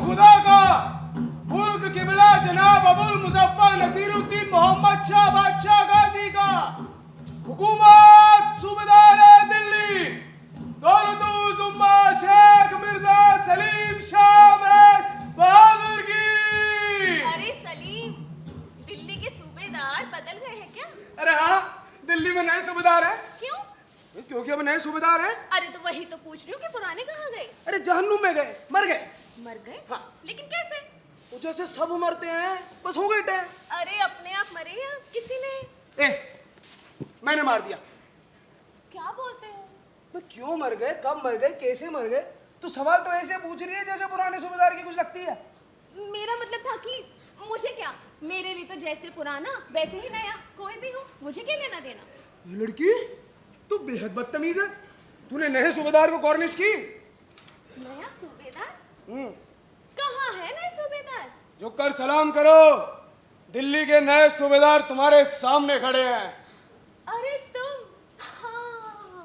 खुदा का मुल्क किबला जनाब अबुल मुजफ्फर नसीरुद्दीन मोहम्मद शाह बादशाह गाजी का हुकूमत सूबेदार दिल्ली दौलतुल उम्मा शेख मिर्जा सलीम शाह बहादुर की। अरे सलीम, दिल्ली के सूबेदार बदल गए हैं क्या? अरे हाँ, दिल्ली में नए सूबेदार हैं। क्यों? क्योंकि अब नए सूबेदार हैं। अरे तो वही तो पूछ रही हूँ कि पुराने कहाँ गए? अरे जहन्नुम में गए, मर गए। मर गए? हाँ। लेकिन कैसे? वो जैसे सब मरते हैं बस हो गए थे। अरे अपने आप मरे या किसी ने? मैंने मार दिया। क्या बोलते हो? मैं क्यों मर गए, कब मर गए, कैसे मर गए? तो सवाल तो ऐसे पूछ रही है जैसे पुराने सूबेदार की कुछ लगती है। मेरा मतलब था कि मुझे क्या, मेरे लिए तो जैसे पुराना वैसे ही नया, कोई भी हो, मुझे क्या लेना देना। ये लड़की तू बेहद बदतमीज है। तूने नए सूबेदार को कॉर्निश की। नया सूबेदार? कहाँ है नए सूबेदार? झुक कर सलाम करो, दिल्ली के नए सूबेदार तुम्हारे सामने खड़े हैं। अरे तुम, हाँ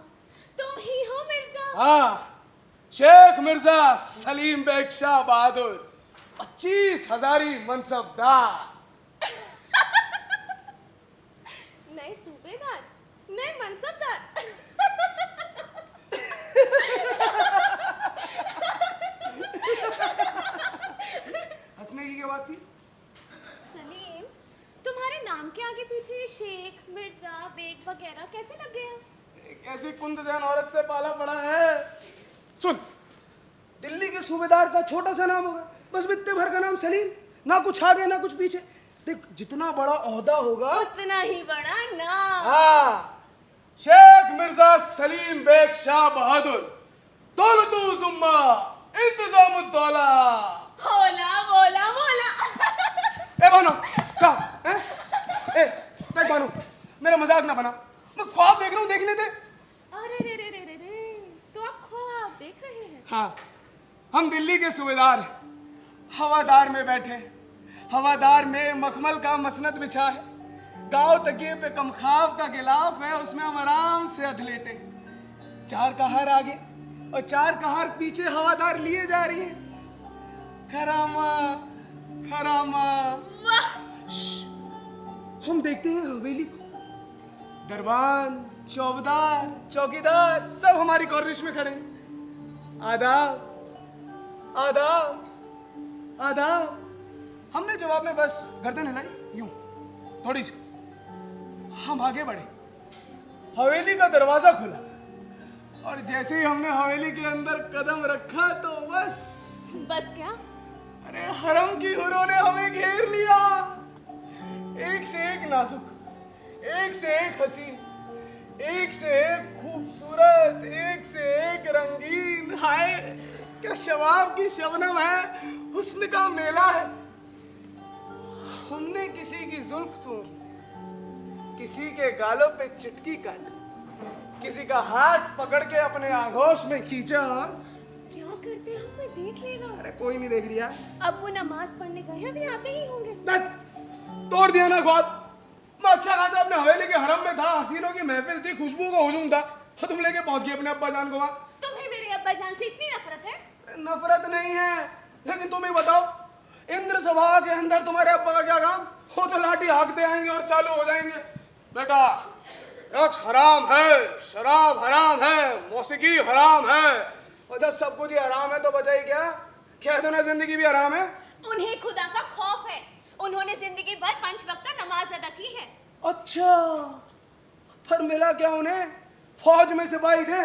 तुम ही हो मिर्जा। हाँ, शेख मिर्जा सलीम बेग शाह बहादुर, 25 हजारी मनसबदार। नए सूबेदार, नए मनसबदार। हंसने की क्या बात थी? सलीम, तुम्हारे नाम के आगे पीछे ये शेख मिर्जा बेग वगैरह कैसे लग गए हैं? एक ऐसी कुंदजन औरत से पाला पड़ा है। सुन, दिल्ली के सूबेदार का छोटा सा नाम होगा, बस बित्ते भर का नाम सलीम, ना कुछ आगे ना कुछ पीछे। देख, जितना बड़ा ओहदा होगा उतना ही बड़ा नाम। हाँ, शेख मिर्जा सलीम बेग शाह बहादुर, दौलतुल उम्मा इंतजामुद्दौला। होला बोला मोला। ए बानो, का हैं? देख बानो, मेरा मजाक ना बना, मैं ख्वाब देख रहा हूँ, देखने दे। अरे रे रे रे रे रे, तो आप ख्वाब देख रहे हैं? हाँ, हम दिल्ली के सूबेदार हवादार में बैठे, हवादार में मखमल का मसनद बिछा है, गांव तकिए पे कमखाब का गिलाफ है, उसमें हम आराम से अधलेटे, 4 कहार आगे और 4 कहार पीछे हवादार लिए जा रही है। खरामा खरामा। वाह! हम देखते हैं हवेली को, दरबान, चौबदार, चौकीदार सब हमारी कॉर्निश में खड़े हैं। आदाब आदाब आदाब। हमने जवाब में बस गर्दन हिलाई, यूं थोड़ी सी। हम आगे बढ़े, हवेली का दरवाजा खुला और जैसे ही हमने हवेली के अंदर कदम रखा तो बस क्या? अरे हरम की हुरों ने हमें घेर लिया। एक से एक नाजुक, एक से एक हसीन, एक से एक खूबसूरत, एक से एक रंगीन। हाय क्या शबाब की शबनम है, हुस्न का मेला है। हमने किसी की जुल्फ सूंघ, किसी के गालों पे चुटकी काटी, किसी का हाथ पकड़ के अपने आगोश में खींचा। क्या करते हो, मैं देख लेगा। अरे कोई नहीं देख रहा। अब वो नमाज पढ़ने गए हैं, अभी आते ही होंगे। तोड़ दिया ना ख्वाब। मैं अच्छा खासा अपने हवेली के हरम में था, हसीनों की महफिल थी, खुशबू का हुजूम था, और तुम लेके पहुंच गए अपने अब्बा जान को वहाँ। तुम्हें मेरे अब्बा जान से इतनी नफरत है? नफरत नहीं है, लेकिन तुम ही बताओ, इंद्र सभा के अंदर तुम्हारे अब्बा का क्या काम? वो तो लाठी हाँकते आएंगे और चालू हो जाएंगे, बेटा रक्स हराम है, शराब हराम है, मौसीकी हराम है। और जब सब कुछ ही हराम है तो बचा ही क्या? क्या तो ना जिंदगी भी हराम है। उन्हें खुदा का खौफ है, उन्होंने जिंदगी भर 5 वक्त नमाज अदा की है। अच्छा, पर मिला क्या उन्हें? फौज में सिपाही थे,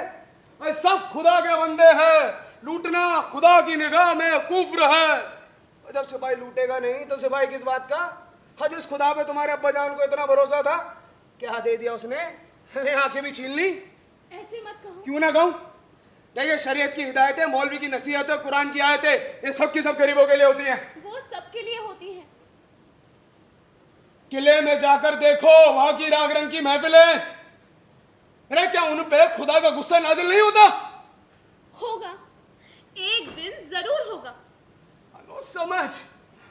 भाई सब खुदा के बंदे हैं, लूटना खुदा की निगाह में कुफ्र है। और जब सिपाही लूटेगा नहीं तो सिपाही किस बात का? हाँ, जिस खुदा पे तुम्हारे अब्बा जान को इतना भरोसा था, क्या दे दिया उसने? आंखें भी छीन ली। ऐसे मत कहो। क्यों ना कहूं? देखिए, शरीयत की हिदायतें, मौलवी की नसीहतें, कुरान की आयतें, ये सब की सब गरीबों के लिए होती हैं। वो सबके लिए होती हैं। किले में जाकर देखो, वहां की राग रंग की महफिलें। अरे क्या उन पे खुदा का गुस्सा नाजिल नहीं होता? होगा, एक दिन जरूर होगा। लो समझ,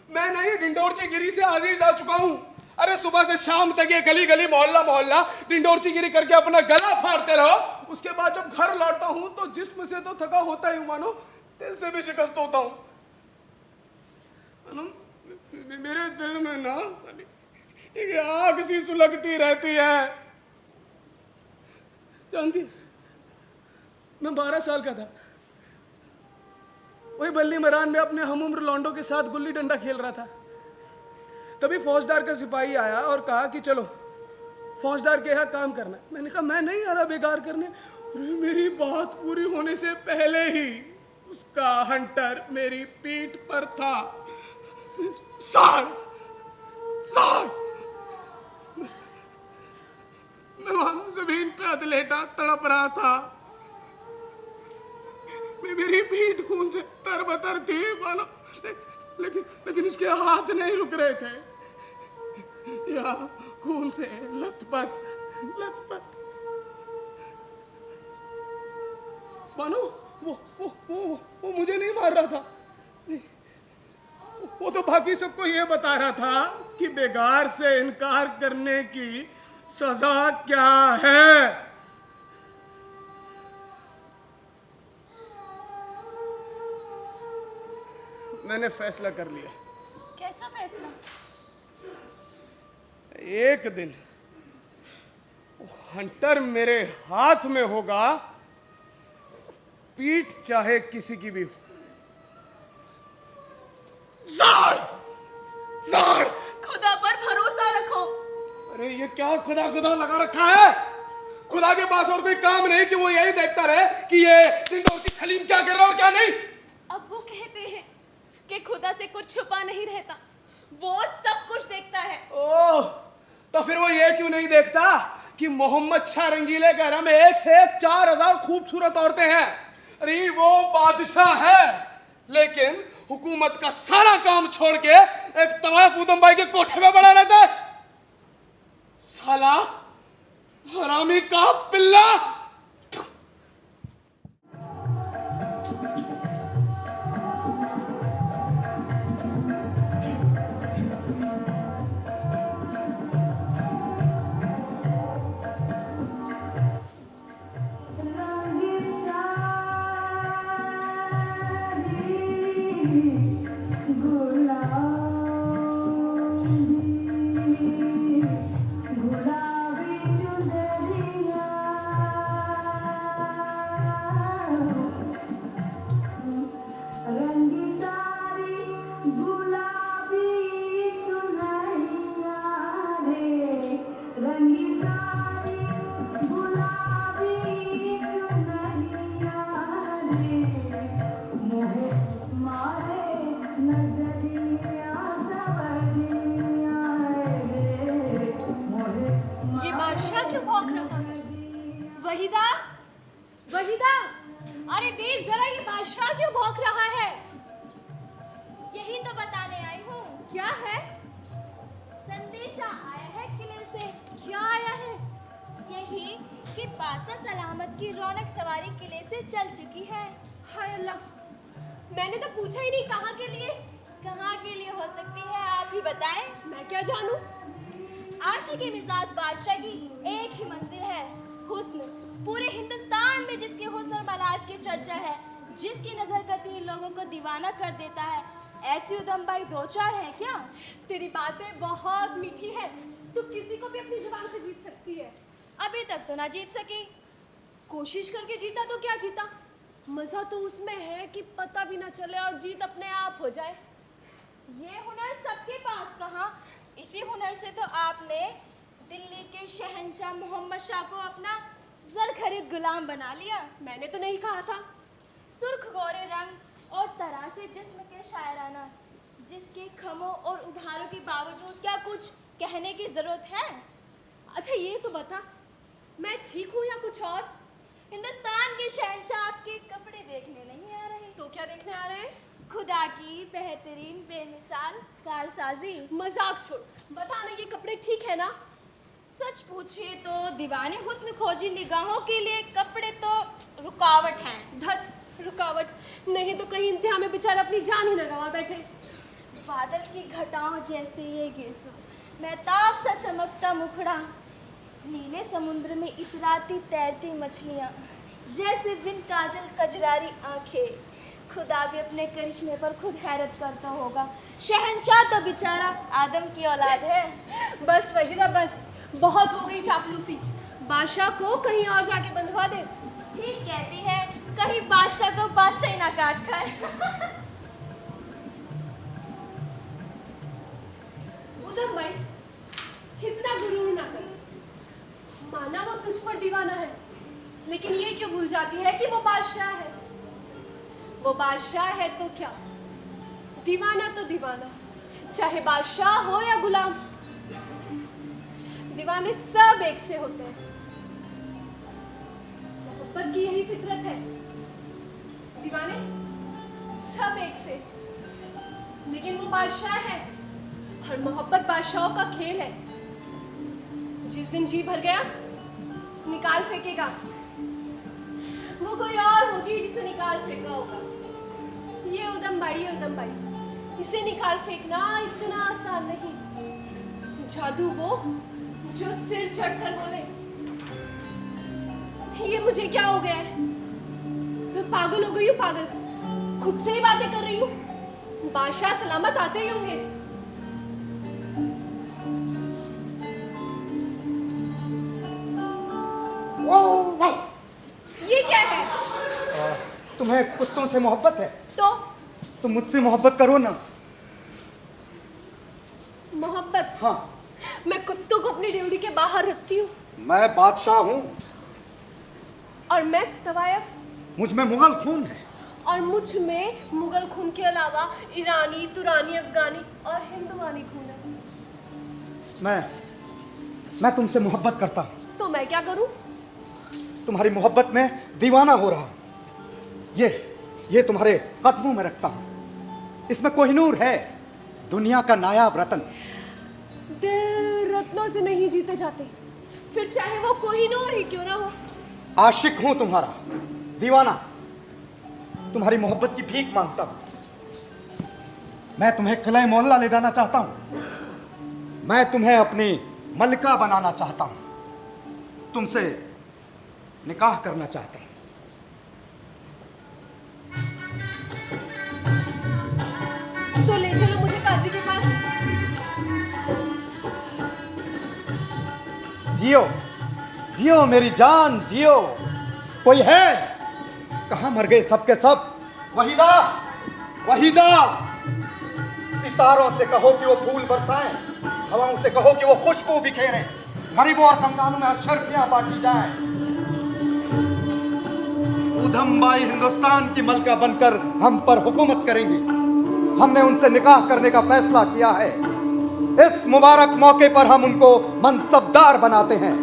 मैं नहीं डिंडोरची गिरी से आजीज आ चुका हूं। अरे सुबह से शाम तक ये गली गली मोहल्ला मोहल्ला डिंडोरची गिरी करके अपना गला फाड़ते रहो, उसके बाद जब घर लौटता हूं तो जिस्म से तो थका होता ही हूं, मानो दिल से भी शिकस्त होता हूं। मानो मेरे दिल में ना एक आग सी सुलगती रहती है। जानती, मैं 12 साल का था, वही बल्ली मैदान में अपने हम उम्र लौंडों के साथ गुल्ली डंडा खेल रहा था। तभी फौजदार का सिपाही आया और कहा कि चलो फौजदार के यहाँ काम करना है। मैंने कहा मैं नहीं आ रहा बेकार करने। अरे मेरी बात पूरी होने से पहले ही उसका हंटर मेरी पीठ पर था। साड़ साड़ मैं वहां जमीन पे अधलेटा तड़प रहा था। मेरी पीठ खून से तरबतर थी मानो, लेकिन इसके हाथ नहीं रुक रहे थे। या खून से लथपथ लथपथ मानो वो मुझे नहीं मार रहा था। वो तो बाकी सबको ये बता रहा था कि बेगार से इनकार करने की सजा क्या है। मैंने फैसला कर लिया। कैसा फैसला? एक दिन हंटर मेरे हाथ में होगा, पीठ चाहे किसी की भी हो। ज़ार! ज़ार! खुदा पर भरोसा रखो। अरे ये क्या खुदा खुदा लगा रखा है? खुदा के पास और कोई काम नहीं कि वो यही देखता रहे कि ये सिंदौसी सलीम क्या कर रहा है और क्या नहीं। अब वो कहते हैं कि खुदा से कुछ छुपा नहीं रहता, वो सब कुछ देखता है। ओह, तो फिर वो ये क्यों नहीं देखता कि मोहम्मद शाह रंगीले के हरम में एक से एक 4000 खूबसूरत औरतें हैं। अरे वो बादशाह है, लेकिन हुकूमत का सारा काम छोड़ के एक तवाफ उदम भाई के कोठे में बड़ा रहता है। साला हरामी का पिल्ला। ये बादशाह क्यों भौंक रहा है? वहीदा, वहीदा, अरे देख जरा, ये बादशाह क्यों भौंक रहा है? यही तो बताने आई हूँ। क्या है? संदेशा आया है किले से। क्या आया है? यही कि बादशाह सलामत की रौनक सवारी किले से चल चुकी है। हाय अल्लाह, मैंने तो पूछा ही नहीं कहाँ के लिए। कहाँ के लिए हो सकती है, आप ही बताएं। मैं क्या जानूं? आशिकी मिजाज बादशाह की एक ही मंजिल है, हुस्न। पूरे हिंदुस्तान में जिसके हुस्न और मलाज की चर्चा है, जिसकी नजर का तीर लोगों को दीवाना कर देता है, ऐसी उदम बाई दो चार है क्या? तेरी बातें बहुत मीठी है, तू किसी को भी अपनी जुबान से जीत सकती है। अभी तक तो ना जीत सकी। कोशिश करके जीता तो क्या जीता, मजा तो उसमें है कि पता भी ना चले और जीत अपने आप हो जाए। ये हुनर सबके पास कहाँ, इसी हुनर से तो आपने दिल्ली के शहंशाह मोहम्मद शाह को अपना जर खरीद गुलाम बना लिया। मैंने तो नहीं कहा था। सुर्ख गोरे रंग और तरासे जिस्म के शायराना, जिसके खमों और उभारों के बावजूद क्या कुछ कहने की जरूरत है? अच्छा ये तो बता, मैं ठीक हूँ या कुछ और? हिंदुस्तान के शहंशाह आपके कपड़े देखने नहीं आ रहे, तो क्या देखने आ रहे हैं? खुदा की बेहतरीन बेमिसाल कारसाजी। मजाक छोड़, बता ना, ये कपड़े ठीक है ना? सच पूछिए तो दीवाने हुस्न खोजी निगाहों के लिए कपड़े तो रुकावट हैं। धत, रुकावट नहीं तो कहीं इंतहा में बेचारा अपनी जान ही न गवा बैठे। बादल की घटाओं जैसे ये गेसो, महताब सा चमकता मुखड़ा, नीले समुद्र में इतराती तैरती मछलियाँ, जैसे बिन काजल कजरारी आंखें, खुदा भी अपने करिश्मे पर खुद हैरत करता होगा। शहंशाह तो बेचारा आदम की औलाद है। बस वजीदा बस, बहुत हो गई चापलूसी। बादशाह को कहीं और जाके बंधवा दे। ठीक कहती है, कहीं बादशाह को बादशाह ही ना काट खाए। उधम भाई, इतना गुरूर ना कर। माना वो तुझ पर दीवाना है, लेकिन ये क्यों भूल जाती है कि वो बादशाह है। वो बादशाह है तो क्या, दीवाना तो दीवाना, चाहे बादशाह हो या गुलाम। दीवाने सब एक से होते हैं। मोहब्बत की यही फितरत है, दीवाने सब एक से। लेकिन वो बादशाह है और मोहब्बत बादशाहों का खेल है। जिस दिन जी भर गया निकाल फेंकेगा। वो कोई और होगी जिसे निकाल फेंका होगा। ये उदम भाई इसे निकाल फेंकना इतना आसान नहीं। जादू वो जो सिर चढ़कर बोले। ये मुझे क्या हो गया है? मैं पागल हो गई हूँ, पागल। खुद से ही बातें कर रही हूँ। बादशाह सलामत आते ही होंगे। ये क्या है? तुम्हें कुत्तों से मोहब्बत है तो मुझसे मोहब्बत करो ना। मोहब्बत? हाँ, मैं कुत्तों को अपनी ड्यूटी के बाहर रखती हूँ। मैं बादशाह हूँ और मैं तवायफ, मुझ में मुगल खून है। और मुझ में मुगल खून के अलावा ईरानी, तुरानी, अफगानी और हिंदुवानी खून है। मैं तुमसे मोहब्बत करता हूँ। तो मैं क्या करूँ? तुम्हारी मोहब्बत में दीवाना हो रहा हूँ। ये तुम्हारे कदमों में रखता हूँ। इसमें कोहिनूर है, दुनिया का नायाब रत्न। दिल रत्नों से नहीं जीते जाते, फिर चाहे वो कोहिनूर ही क्यों ना हो। आशिक हूं तुम्हारा, दीवाना। तुम्हारी मोहब्बत की भीख मांगता हूं। मैं तुम्हें किले मोहल्ला ले जाना चाहता हूं। मैं तुम्हें अपनी मलिका बनाना चाहता हूं। तुमसे निकाह करना चाहता हूं। तो ले चलो मुझे काजी के पास। जियो जियो मेरी जान, जियो। कोई है? कहां मर गए सबके सब? वहीदा, वहीदा। सितारों से कहो कि वो फूल बरसाएं, हवाओं से कहो कि वो खुशबू बिखेरें, गरीबों और कंगालों में अशर्फियां बांटी जाएं। उधम बाई हिंदुस्तान की मलका बनकर हम पर हुकूमत करेंगी। हमने उनसे निकाह करने का फैसला किया है। इस मुबारक मौके पर हम उनको मनसबदार बनाते हैं।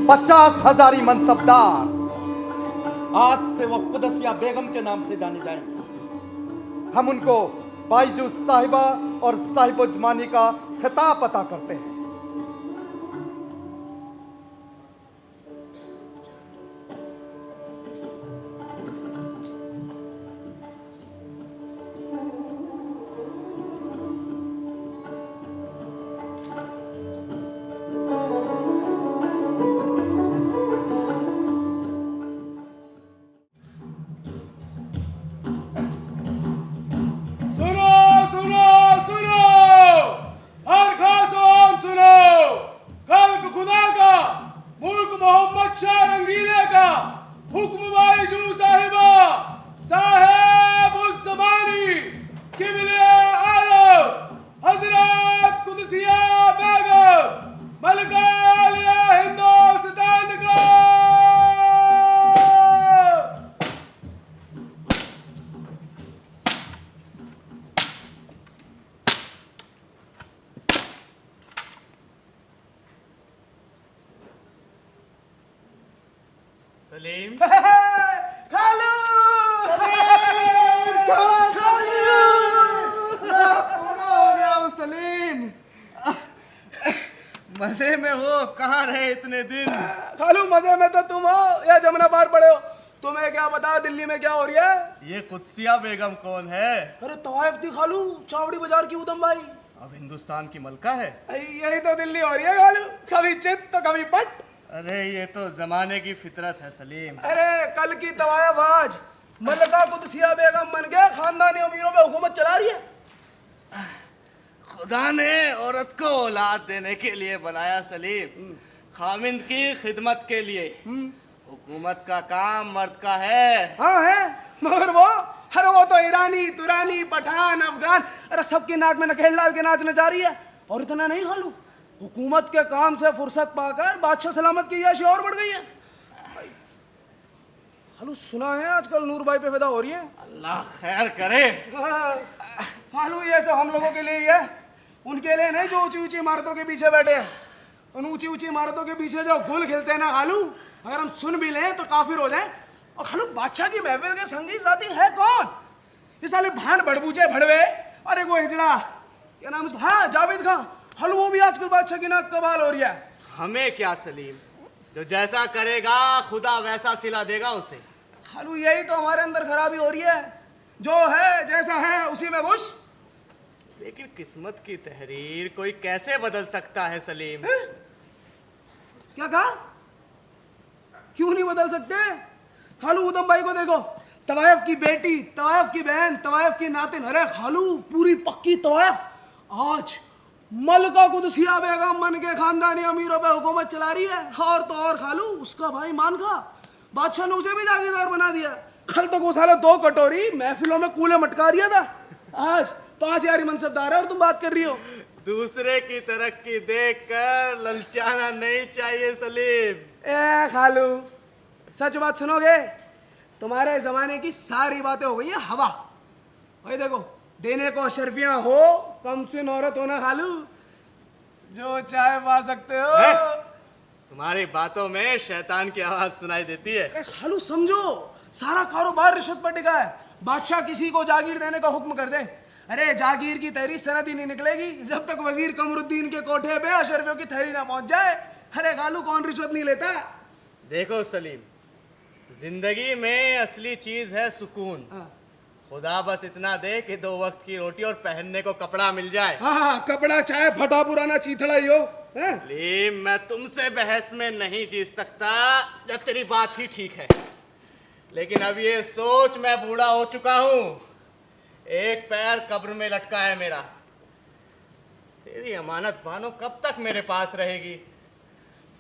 50,000 मनसबदार। आज से वो कुदसिया बेगम के नाम से जाने जाएंगे। हम उनको बाईजूस साहिबा और साहिबो जमानी का खिताब अता करते हैं। सलीम। खालू सलीम, मजे में हो? कहाँ रहे इतने दिन? खालू मजे में तो तुम हो या जमुना पार पड़े हो। तुम्हें क्या पता दिल्ली में क्या हो रही है? ये कुदसिया बेगम कौन है? अरे तवायफ थी खालू, चावड़ी बाजार की उदम भाई। अब हिंदुस्तान की मलका है। यही तो दिल्ली हो रही है खालू, कभी चित तो कभी पट। अरे ये तो जमाने की फितरत है सलीम। अरे कल की तवायफ आज, मलका कुदसिया बेगम बन के खानदानी अमीरों पे हुकूमत चला रही है। खुदा ने औरत को औलाद देने के लिए बनाया सलीम, खामिंद की खिदमत के लिए। हुकूमत का काम मर्द का है। हाँ है, मगर वो तो ईरानी, तुरानी, पठान, अफगान, अरे सबकी नाक में नकेल डाल के नाचने जा रही है। और इतना नहीं खालू, हुकूमत के काम से फुर्सत पाकर बादशाह सलामत की यश और बढ़ गई है। खालू सुना है आजकल नूर भाई पे पैदा हो रही है। अल्लाह खैर करे। खालू ये सब हम लोगों के लिए ही है, उनके लिए नहीं जो ऊंची ऊंची इमारतों के पीछे बैठे हैं। उन ऊंची ऊंची इमारतों के पीछे जो गुल खिलते हैं ना खालू, अगर हम सुन भी लें तो काफिर हो जाए। और खालू बादशाह की महफिल के संगीत साथी है कौन? ये साले भांड बड़बूचे भड़वे और एक वो हिजड़ा, क्या नाम उसका, हाँ जावेद खान। खालू वो भी आजकल बादशाह की नाक कबाल हो रही है। हमें क्या सलीम, जो जैसा करेगा खुदा वैसा सिला देगा उसे। खालू यही तो हमारे अंदर खराबी हो रही है, जो है जैसा है उसी में खुश। लेकिन किस्मत की तहरीर कोई कैसे बदल सकता है सलीम? क्या कहा? क्यों नहीं बदल सकते? खालू उदम भाई को देखो, तवायफ की बेटी, तवायफ की बहन, तवायफ की नातिन, अरे खालू पूरी पक्की तवायफ आज मलका कुदसिया बेगम बन के खानदानी अमीरों पे हुकूमत चला रही है। और तो और खालू उसका भाई मान खा, बादशाह ने उसे भी जागीरदार बना दिया। कल तक वो साला 2 कटोरी महफिलों में कूले मटका रिया था, आज 5 यारी मनसबदार है और तुम बात कर रही हो। दूसरे की तरक्की देखकर ललचाना नहीं चाहिए सलीम। ए खालू सच बात सुनोगे, तुम्हारे जमाने की सारी बातें हो गई है हवा। भाई देखो, देने को अशरफियां हो, कम सिन औरत होना खालू, जो चाहे पा सकते हो। तुम्हारी बातों में शैतान की आवाज सुनाई देती है। अरे खालू समझो, सारा कारोबार रिश्वत पर टिका है। बादशाह किसी को जागीर देने का हुक्म कर दे, अरे जागीर की तहरीर सनद ही नहीं निकलेगी जब तक वजीर कमरुद्दीन के कोठे पे अशरफियों की तहरीर ना पहुंच जाए। अरे खालू कौन रिश्वत नहीं लेता? देखो सलीम, जिंदगी में असली चीज है सुकून। खुदा बस इतना दे कि 2 वक्त की रोटी और पहनने को कपड़ा मिल जाए। हाँ, कपड़ा चाहे फटा पुराना चीथड़ा ही हो। सलीम, मैं तुमसे बहस में नहीं जीत सकता जब तेरी बात ही ठीक है। लेकिन अब ये सोच, मैं बूढ़ा हो चुका हूं, एक पैर कब्र में लटका है मेरा। तेरी अमानत बानो कब तक मेरे पास रहेगी?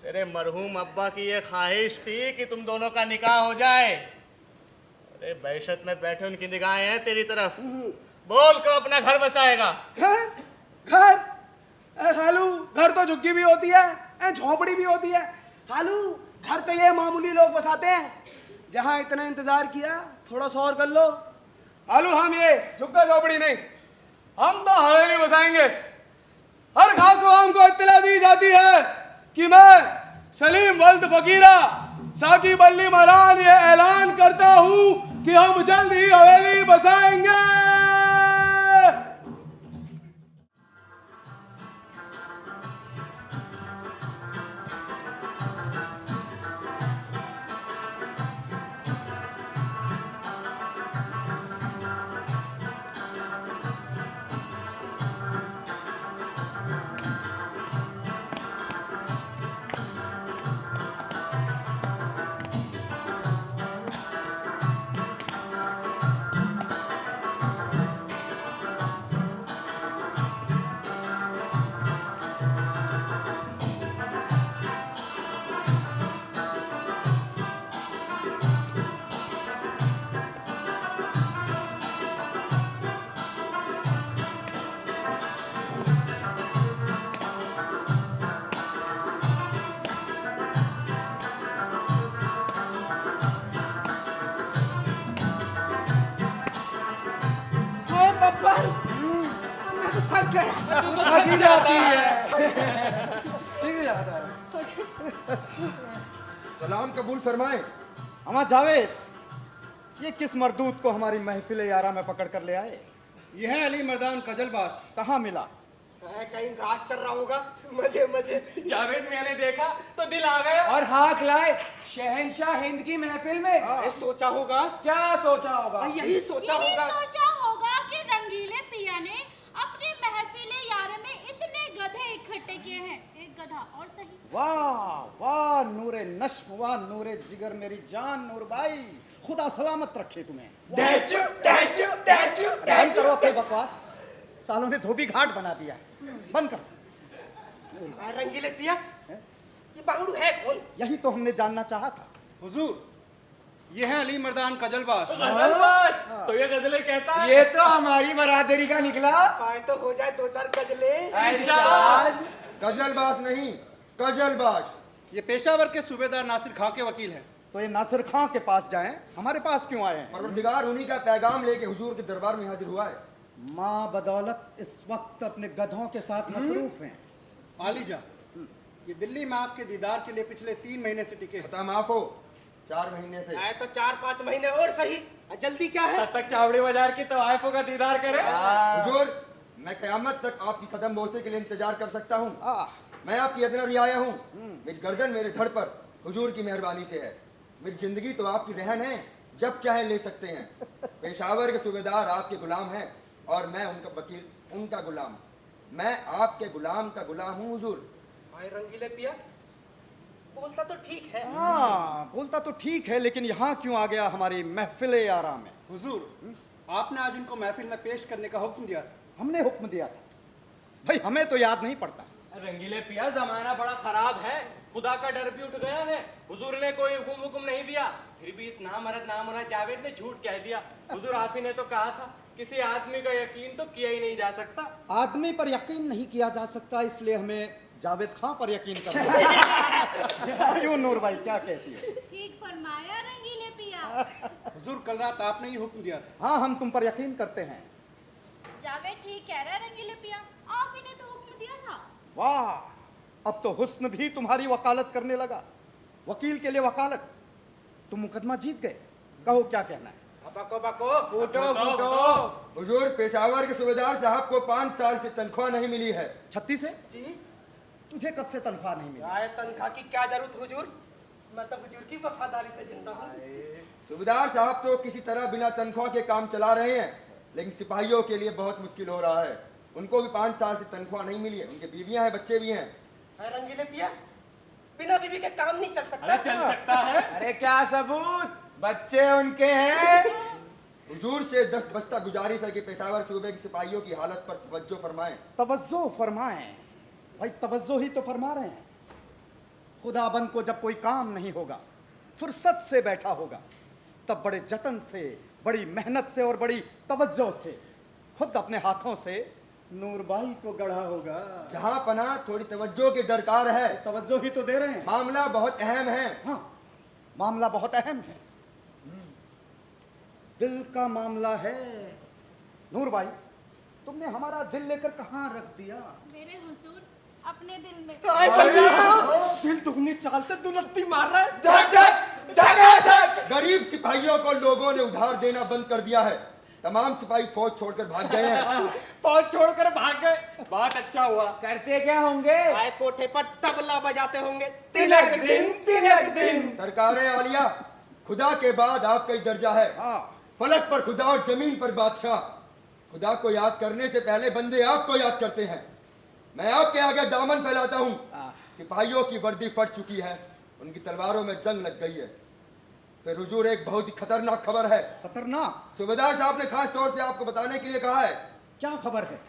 तेरे मरहूम अब्बा की ये ख्वाहिश थी कि तुम दोनों का निकाह हो जाए। अरे बैशत में बैठे उनकी निगाहें हैं तेरी तरफ। बोल कब अपना घर बसाएगा? घर? खालू घर तो झुग्गी भी होती है, झोपड़ी भी होती है। खालू घर तो ये मामूली लोग बसाते हैं। जहां इतना इंतजार किया, थोड़ा सा और कर लो। खालू हम ये झुग्गा झोपड़ी नहीं, हम तो हवेली बसाएंगे। हर खास आवाम को इत्तला दी जाती है कि मैं सलीम वल्द फकीरा साकी बल्ली महारान ये ऐलान करता हूं कि हम जल्द ही हवेली बसाएंगे। सलाम कबूल फरमाए। अमा जावेद, ये किस मरदूत को हमारी महफिल यारा में पकड़ कर ले आए? ये है अली मर्दान कजलबाज। कहाँ मिला? कहीं घास चल रहा होगा, मजे मजे जावेद मियां ने देखा तो दिल आ गया और हाथ लाए शहंशाह हिंद की महफिल में। सोचा होगा, क्या सोचा होगा? यही सोचा होगा कि रंगीले पिया ने अपनी महफिले यार में इतने गधे इकट्ठे किए हैं। एक गधा और सही। वाह वाह, नूरे नश्वा नूरे जिगर मेरी जान नूर भाई, खुदा सलामत रखे तुम्हें। टैचू टैचू टैचू बंद करो अपनी बकवास, सालों ने धोबी घाट बना दिया है, बंद करो। रंगीले पिया, ये बांगड़ू है कौन? यही तो हमने जानना चाहा था। हुजूर, ये है अली मर्दान कजलबाश। गजलबाज तो ये गजलें कहता है। ये तो हमारी बरादरी का निकला। पाए तो हो जाए 2-4 गजले। इरशाद। गजलबाज नहीं, कजलबाज। ये पेशावर के सूबेदार नासिर खां के वकील हैं। तो ये नासिर खां के पास जाएं, हमारे पास क्यों आए हैं? परवरदिगार उन्हीं का पैगाम लेके हुजूर के दरबार में हाजिर हुआ है। माँ बदौलत इस वक्त अपने गधों के साथ मसरूफ हैं। आलीजा, ये दिल्ली में आपके दीदार के लिए पिछले 3 महीने से टिके हैं। खता माफ हो, 4 महीने से। आए तो 4-5 महीने और सही, जल्दी क्या है? तब तक चावड़ी बाजार की तवाइफों का दीदार करे। हुजूर, मैं क़यामत तक आपकी कदम बोसे के लिए इंतजार कर सकता हूँ। मैं आपकी अदना रियाया हूँ। मेरी गर्दन मेरे धड़ पर हुजूर की मेहरबानी से है। मेरी जिंदगी तो आपकी रहन है, जब चाहे ले सकते हैं। पेशावर के सूबेदार आपके गुलाम हैं और मैं उनका वकील, उनका गुलाम। मैं आपके गुलाम का गुलाम हूँ हुजूर। भाई रंगीले पिया, बोलता तो ठीक है। हाँ, बोलता तो ठीक है, लेकिन यहाँ क्यों आ गया हमारी महफिल आराम में? हुजूर, आपने आज इनको महफिल में पेश करने का हुक्म दिया था। हमने हुक्म दिया था भाई, हमें तो याद नहीं पड़ता। रंगीले पिया, जमाना बड़ा खराब है, खुदा का डर भी उठ गया है। हुजूर ने कोई हुक्म नहीं दिया, फिर भी इस नामरद जावेद ने झूठ कह दिया। हुजूर, आप ही ने तो कहा था किसी आदमी का यकीन तो किया ही नहीं जा सकता। आदमी पर यकीन नहीं किया जा सकता, इसलिए हमें जावेद खां पर यकीन करना है। क्यों नूर भाई, क्या कहती है? ठीक फरमाया रंगीले पिया। हुजूर, कल रात आपने ही हुक्म दिया था। हाँ, हम तुम पर यकीन करते हैं। जावेद ठीक कह रहा है रंगीले पिया, आप ही ने तो हुक्म दिया था। वाह, अब तो हुस्न भी तुम्हारी वकालत करने लगा। वकील के लिए वकालत। तुम मुकदमा जीत गए, कहो क्या कहना है? बको बको, फूटो फूटो। हुजूर, पेशावर के सूबेदार साहब को 5 साल से तनख्वाह नहीं मिली है। 36 है? जी तुझे कब से तनख्वाह नहीं मिली? आए तनख्वाह की क्या जरूरत हुजूर? मैं तो हुजूर की वफादारी से जिंदा हूँ। सूबेदार साहब तो किसी तरह बिना तनख्वाह के काम चला रहे हैं, लेकिन सिपाहियों के लिए बहुत मुश्किल हो रहा है। उनको भी 5 साल से तनख्वाह नहीं मिली है। उनके बीवियां हैं, बच्चे भी हैं। रंगीले पिया, बिना बीवी के काम नहीं चल सकता। चल सकता है। अरे क्या सबूत, बच्चे उनके हैं। हुजूर से 10 बस्ता गुजारिश है कि पेशावर सूबे के सिपाहियों की हालत पर तवज्जो फरमाएं। तवज्जो फरमाएं भाई, तवज्जो ही तो फरमा रहे हैं। खुदाबंद को जब कोई काम नहीं होगा, फुर्सत से बैठा होगा, तब बड़े जतन से, बड़ी मेहनत से और बड़ी तवज्जो से खुद अपने हाथों से नूरबाई को गढ़ा होगा। जहां पना थोड़ी तवज्जो की दरकार है। तवज्जो ही तो दे रहे हैं। मामला बहुत अहम है। हाँ, मामला बहुत अहम है, दिल का मामला है। नूरबाई, तुमने हमारा दिल लेकर कहाँ रख दिया? मेरे हुजूर, अपने दिल में। दिल दुगनी चाल से दुलत्ती मार रहा है। धक धक धक धक। गरीब सिपाहियों को लोगों ने उधार देना बंद कर दिया है। तमाम सिपाही फौज छोड़कर भाग गए हैं। फौज छोड़कर भाग गए, बहुत अच्छा हुआ। करते क्या होंगे? आए कोठे पर तबला बजाते होंगे। तिलक दिन तिलक दिन। सरकारें आलिया, खुदा के बाद आपका ही दर्जा है। फलक पर खुदा और जमीन पर बादशाह। खुदा को याद करने से पहले बंदे आपको याद करते हैं। मैं आपके आगे दामन फैलाता हूँ। सिपाहियों की वर्दी फट चुकी है, उनकी तलवारों में जंग लग गई है। फिर हुजूर, एक बहुत ही खतरनाक खबर है। खतरनाक? सूबेदार साहब ने खास तौर से आपको बताने के लिए कहा है। क्या खबर है?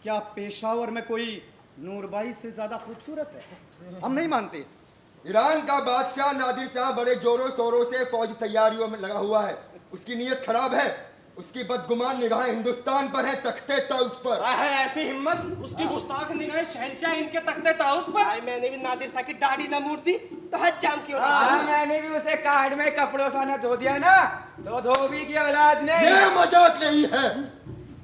क्या पेशावर में कोई नूरबाई से ज्यादा खूबसूरत है? हम नहीं मानते इसको। ईरान का बादशाह नादिर शाह बड़े जोरों शोरों से फौजी तैयारियों में लगा हुआ है। उसकी नीयत खराब है। उसकी बदगुमान निगाहें हिंदुस्तान पर है, तख्ते ताउस पर। है ऐसी हिम्मत, उसकी गुस्ताख निगाहें शहंशाह इनके तख्ते ताउस पर। भाई मैंने भी नादिर शाह की दाढ़ी न मूर्ति तो हज जाम की औलाद। हाँ, मैंने भी उसे कार्ड में कपड़ों सा न धो दिया ना, तो धोबी की औलाद ने। ये मजाक नहीं है।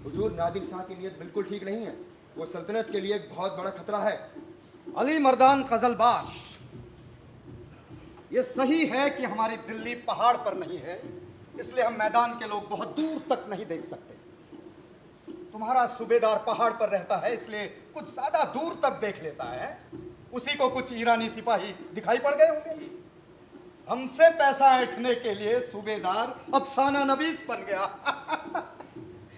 हुजूर, नादिर शाह की नीयत बिल्कुल ठीक नहीं है। वो सल्तनत के लिए एक बहुत बड़ा खतरा है। अली मर्दान कजलबाश, ये सही है कि हमारी दिल्ली पहाड़ पर नहीं है, इसलिए हम मैदान के लोग बहुत दूर तक नहीं देख सकते। तुम्हारा सूबेदार पहाड़ पर रहता है, इसलिए कुछ ज्यादा दूर तक देख लेता है। उसी को कुछ ईरानी सिपाही दिखाई पड़ गए होंगे। हमसे पैसा ऐंठने के लिए सूबेदार अफसाना नवीस बन गया।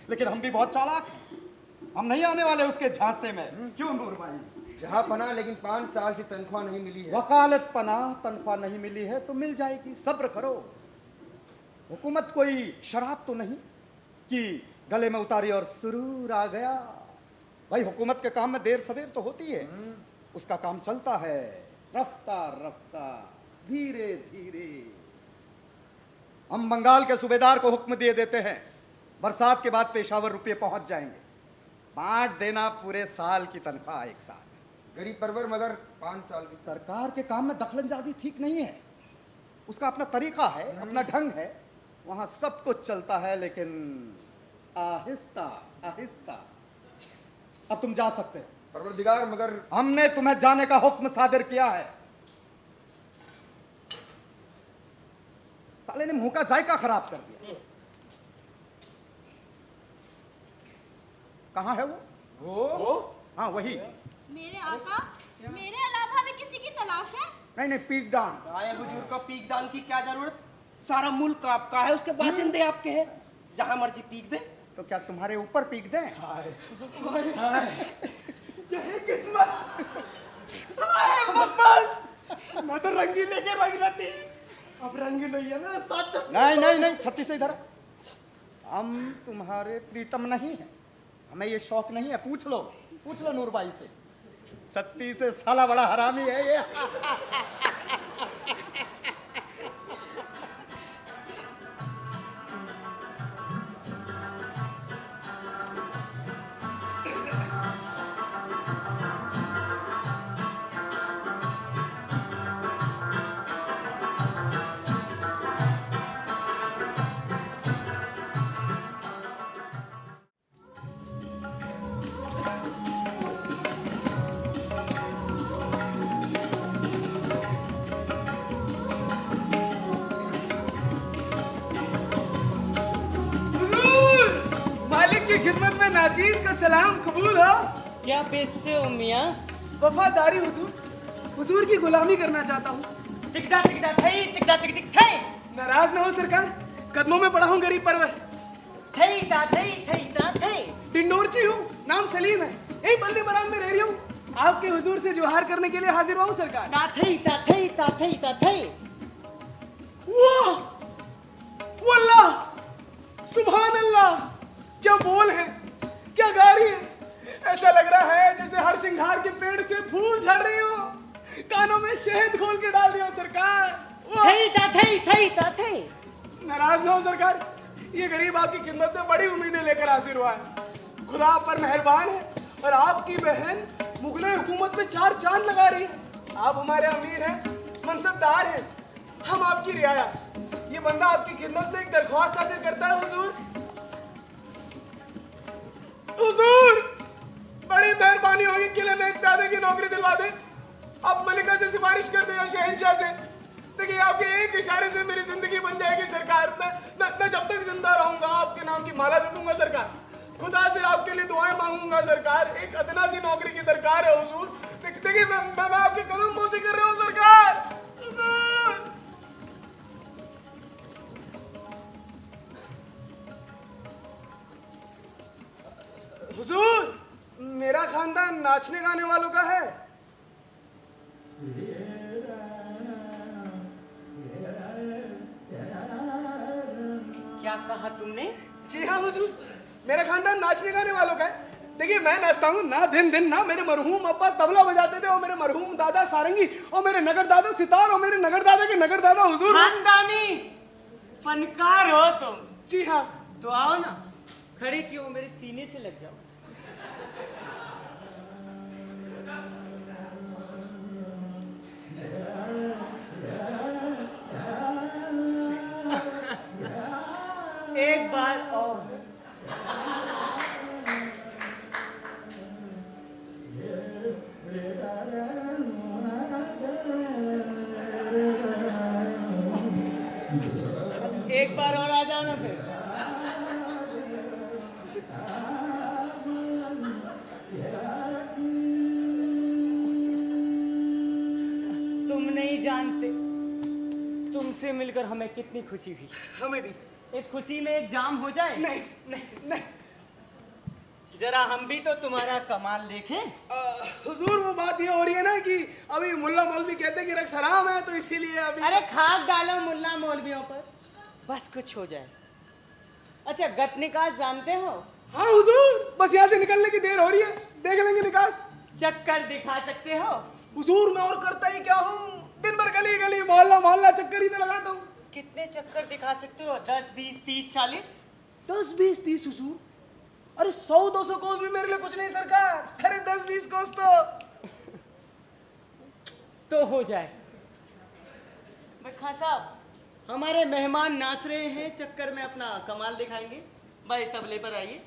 लेकिन हम भी बहुत चालाक हैं, हम नहीं आने वाले उसके झांसे में। क्यों नूर भाई? जहाँ पना, लेकिन 5 साल से तनख्वाह नहीं मिली है। वकालत पनाह तनख्वाह नहीं मिली है तो मिल जाएगी, सब्र करो। हुकूमत कोई शराब तो नहीं कि गले में उतारी और सुरूर आ गया। भाई हुकूमत के काम में देर सवेर तो होती है, उसका काम चलता है रफ्तार रफ्तार, धीरे धीरे। हम बंगाल के सूबेदार को हुक्म दिए देते हैं, बरसात के बाद पेशावर रुपये पहुंच जाएंगे, बांट देना पूरे साल की तनख्वाह एक साथ। गरीब परवर मगर 5 साल की। सरकार के काम में दखलंदाजी ठीक नहीं है, उसका अपना तरीका है, अपना ढंग है, वहां सब कुछ चलता है, लेकिन आहिस्ता आहिस्ता। अब तुम जा सकते हो। परवरदिगार मगर हमने तुम्हें जाने का हुक्म सादिर किया है। साले ने मुंह का जायका खराब कर दिया। कहाँ है वो? हाँ वही। मेरे आका, मेरे अलावा भी किसी की तलाश है? नहीं पीक डाउन। आए हुजूर का पीकदान की क्या जरूरत? सारा मुल्क आपका है, उसके बासिंदे आपके हैं, जहां मर्जी पीक दे। तो क्या तुम्हारे ऊपर पीक दें? मैं तो रंगी लेके रंग रही थी, अब रंगी नहीं है मेरा साथ चल। नहीं छत्ती से इधर। हम तुम्हारे प्रीतम नहीं है, हमें ये शौक नहीं है। पूछ लो नूर भाई से। छत्ती से साला बड़ा हरामी है ये। मालिक की खिदमत में नाचीज का सलाम कबूल हो। क्या बेचते हो मियाँ? वफादारी हुजूर, हुजूर की गुलामी करना चाहता हूँ। टिकटा टिकटा थई, टिकटा टिक टिक थई, नाराज ना हो सरकार, कदमों में पड़ा हूँ गरीब परवर। थई ता थई, थई ता थई। डिंडोरची हूँ, नाम सलीम है, यही बल्ली बराम में रह रही हूँ। आपके हुजूर से जोहार करने के लिए हाजिर हुआ हूँ सरकार। ता थई ता थई ता थई ता थई। वाह वल्लाह सुभान अल्लाह, क्या बोल है, क्या गाड़ी है। ऐसा लग रहा है जैसे हर सिंगार के पेड़ से फूल झड़ रही हो, कानों में शहद खोल के डाल दिया सरकार। थई ता थई, थई ता थई। नाराज ना हो सरकार, ये गरीब आपकी खिदमत में बड़ी उम्मीदें लेकर हाजिर हुआ है। खुदा आप पर मेहरबान है और आपकी बहन मुगल हुकूमत में 4 चांद लगा रही है। आप हमारे अमीर हैं, मनसबदार हैं, हम आपकी रियाया। ये बंदा आपकी खिदमत में एक दरख्वास्त हासिल करता है हुजूर। हुजूर बड़ी मेहरबानी होगी, किले में एक प्यादे की नौकरी दिलवा दे। आप मलिका से सिफारिश कर दे या शहंशाह से। देखिए आपके एक इशारे से मेरी जिंदगी बन जाएगी सरकार। मैं जब तक जिंदा रहूंगा आपके नाम की माला जपूंगा सरकार। खुदा से आपके लिए दुआएं मांगूंगा सरकार। एक अदना सी नौकरी की दरकार है हुजूर। देखिए मैं आपके कदम बोसी कर रहा हूँ सरकार। हुजूर मेरा खानदान नाचने गाने वालों का है। क्या कहा तुमने? जी हाँ हुजूर, मेरा खानदान नाचने गाने वालों का है। देखिए मैं नाचता हूँ ना दिन दिन ना। मेरे मरहूम अब्बा तबला बजाते थे और मेरे मरहूम दादा सारंगी और मेरे नगर दादा सितार और मेरे नगर दादा के नगर दादा हुजूर। खानदानी फनकार हो तुम। जी हाँ। तो आओ ना, खड़े क्यों, मेरे सीने से लग जाओ। एक बार और। एक बार और आ जाओ ना फिर। तुम नहीं जानते, तुमसे मिलकर हमें कितनी खुशी हुई। हमें भी। इस खुशी में एक जाम हो जाए। नहीं नहीं नहीं जरा हम भी तो तुम्हारा कमाल देखें। हुजूर वो बात ये हो रही है ना कि अभी मुल्ला मौलवी कहते हैं कि रक्स हराम है, तो इसीलिए अभी अरे खाक डालो मुल्ला मौलवियों पर, बस कुछ हो जाए। अच्छा, गत निकास जानते हो? हाँ हुजूर, बस यहाँ से निकलने की देर हो रही है, देख लेंगे निकास। चक्कर दिखा सकते हो? हुजूर मैं और करता ही क्या हूँ, दिन भर गली गली मोहल्ला मोहल्ला चक्कर ही तो लगाता हूँ। कितने चक्कर दिखा सकते हो? 10, 20, 30, 40? 10, 20, 30 हुजूर। अरे 100, 200 कोस भी मेरे लिए कुछ नहीं सरकार। अरे 10, 20 कोस तो हो जाए। भाई खां साहब, हमारे मेहमान नाच रहे हैं, चक्कर में अपना कमाल दिखाएंगे। भाई तबले पर आइए।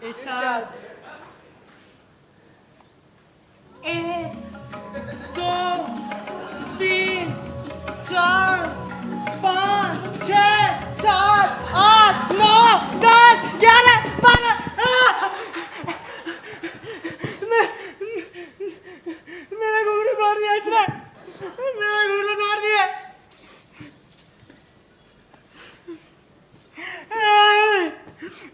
इरशाद। 1, 2, 3, 4, 5, 6, 7, 8, 9, 10, 11, 12। मेरा घुंघरू तोड़ दिया इसने, मेरा घुंघरू तोड़ दिया।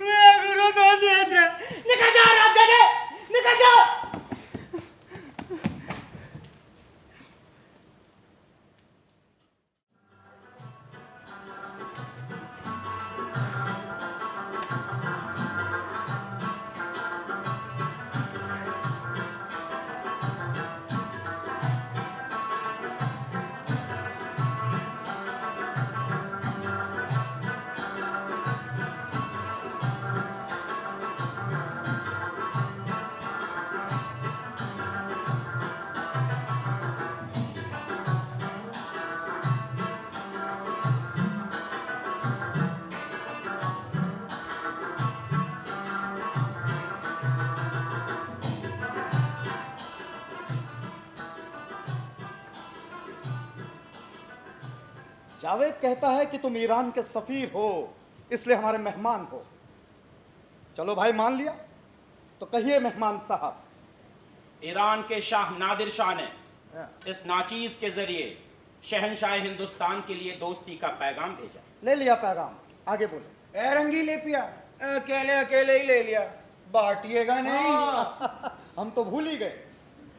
मेरा घुंघरू तोड़ दिया इसने। निकल जाओ रात गए, निकल जाओ। जावेद कहता है कि तुम ईरान के सफीर हो, इसलिए हमारे मेहमान हो। चलो भाई, मान लिया तो कहिए मेहमान साहब। ईरान के शाह नादिर शाह ने इस नाचीज के जरिए शहनशाह हिंदुस्तान के लिए दोस्ती का पैगाम भेजा। ले लिया पैगाम, आगे बोले। ए रंगी ले पिया, अकेले अकेले ही ले लिया, बांटिएगा नहीं। हम तो भूल ही गए।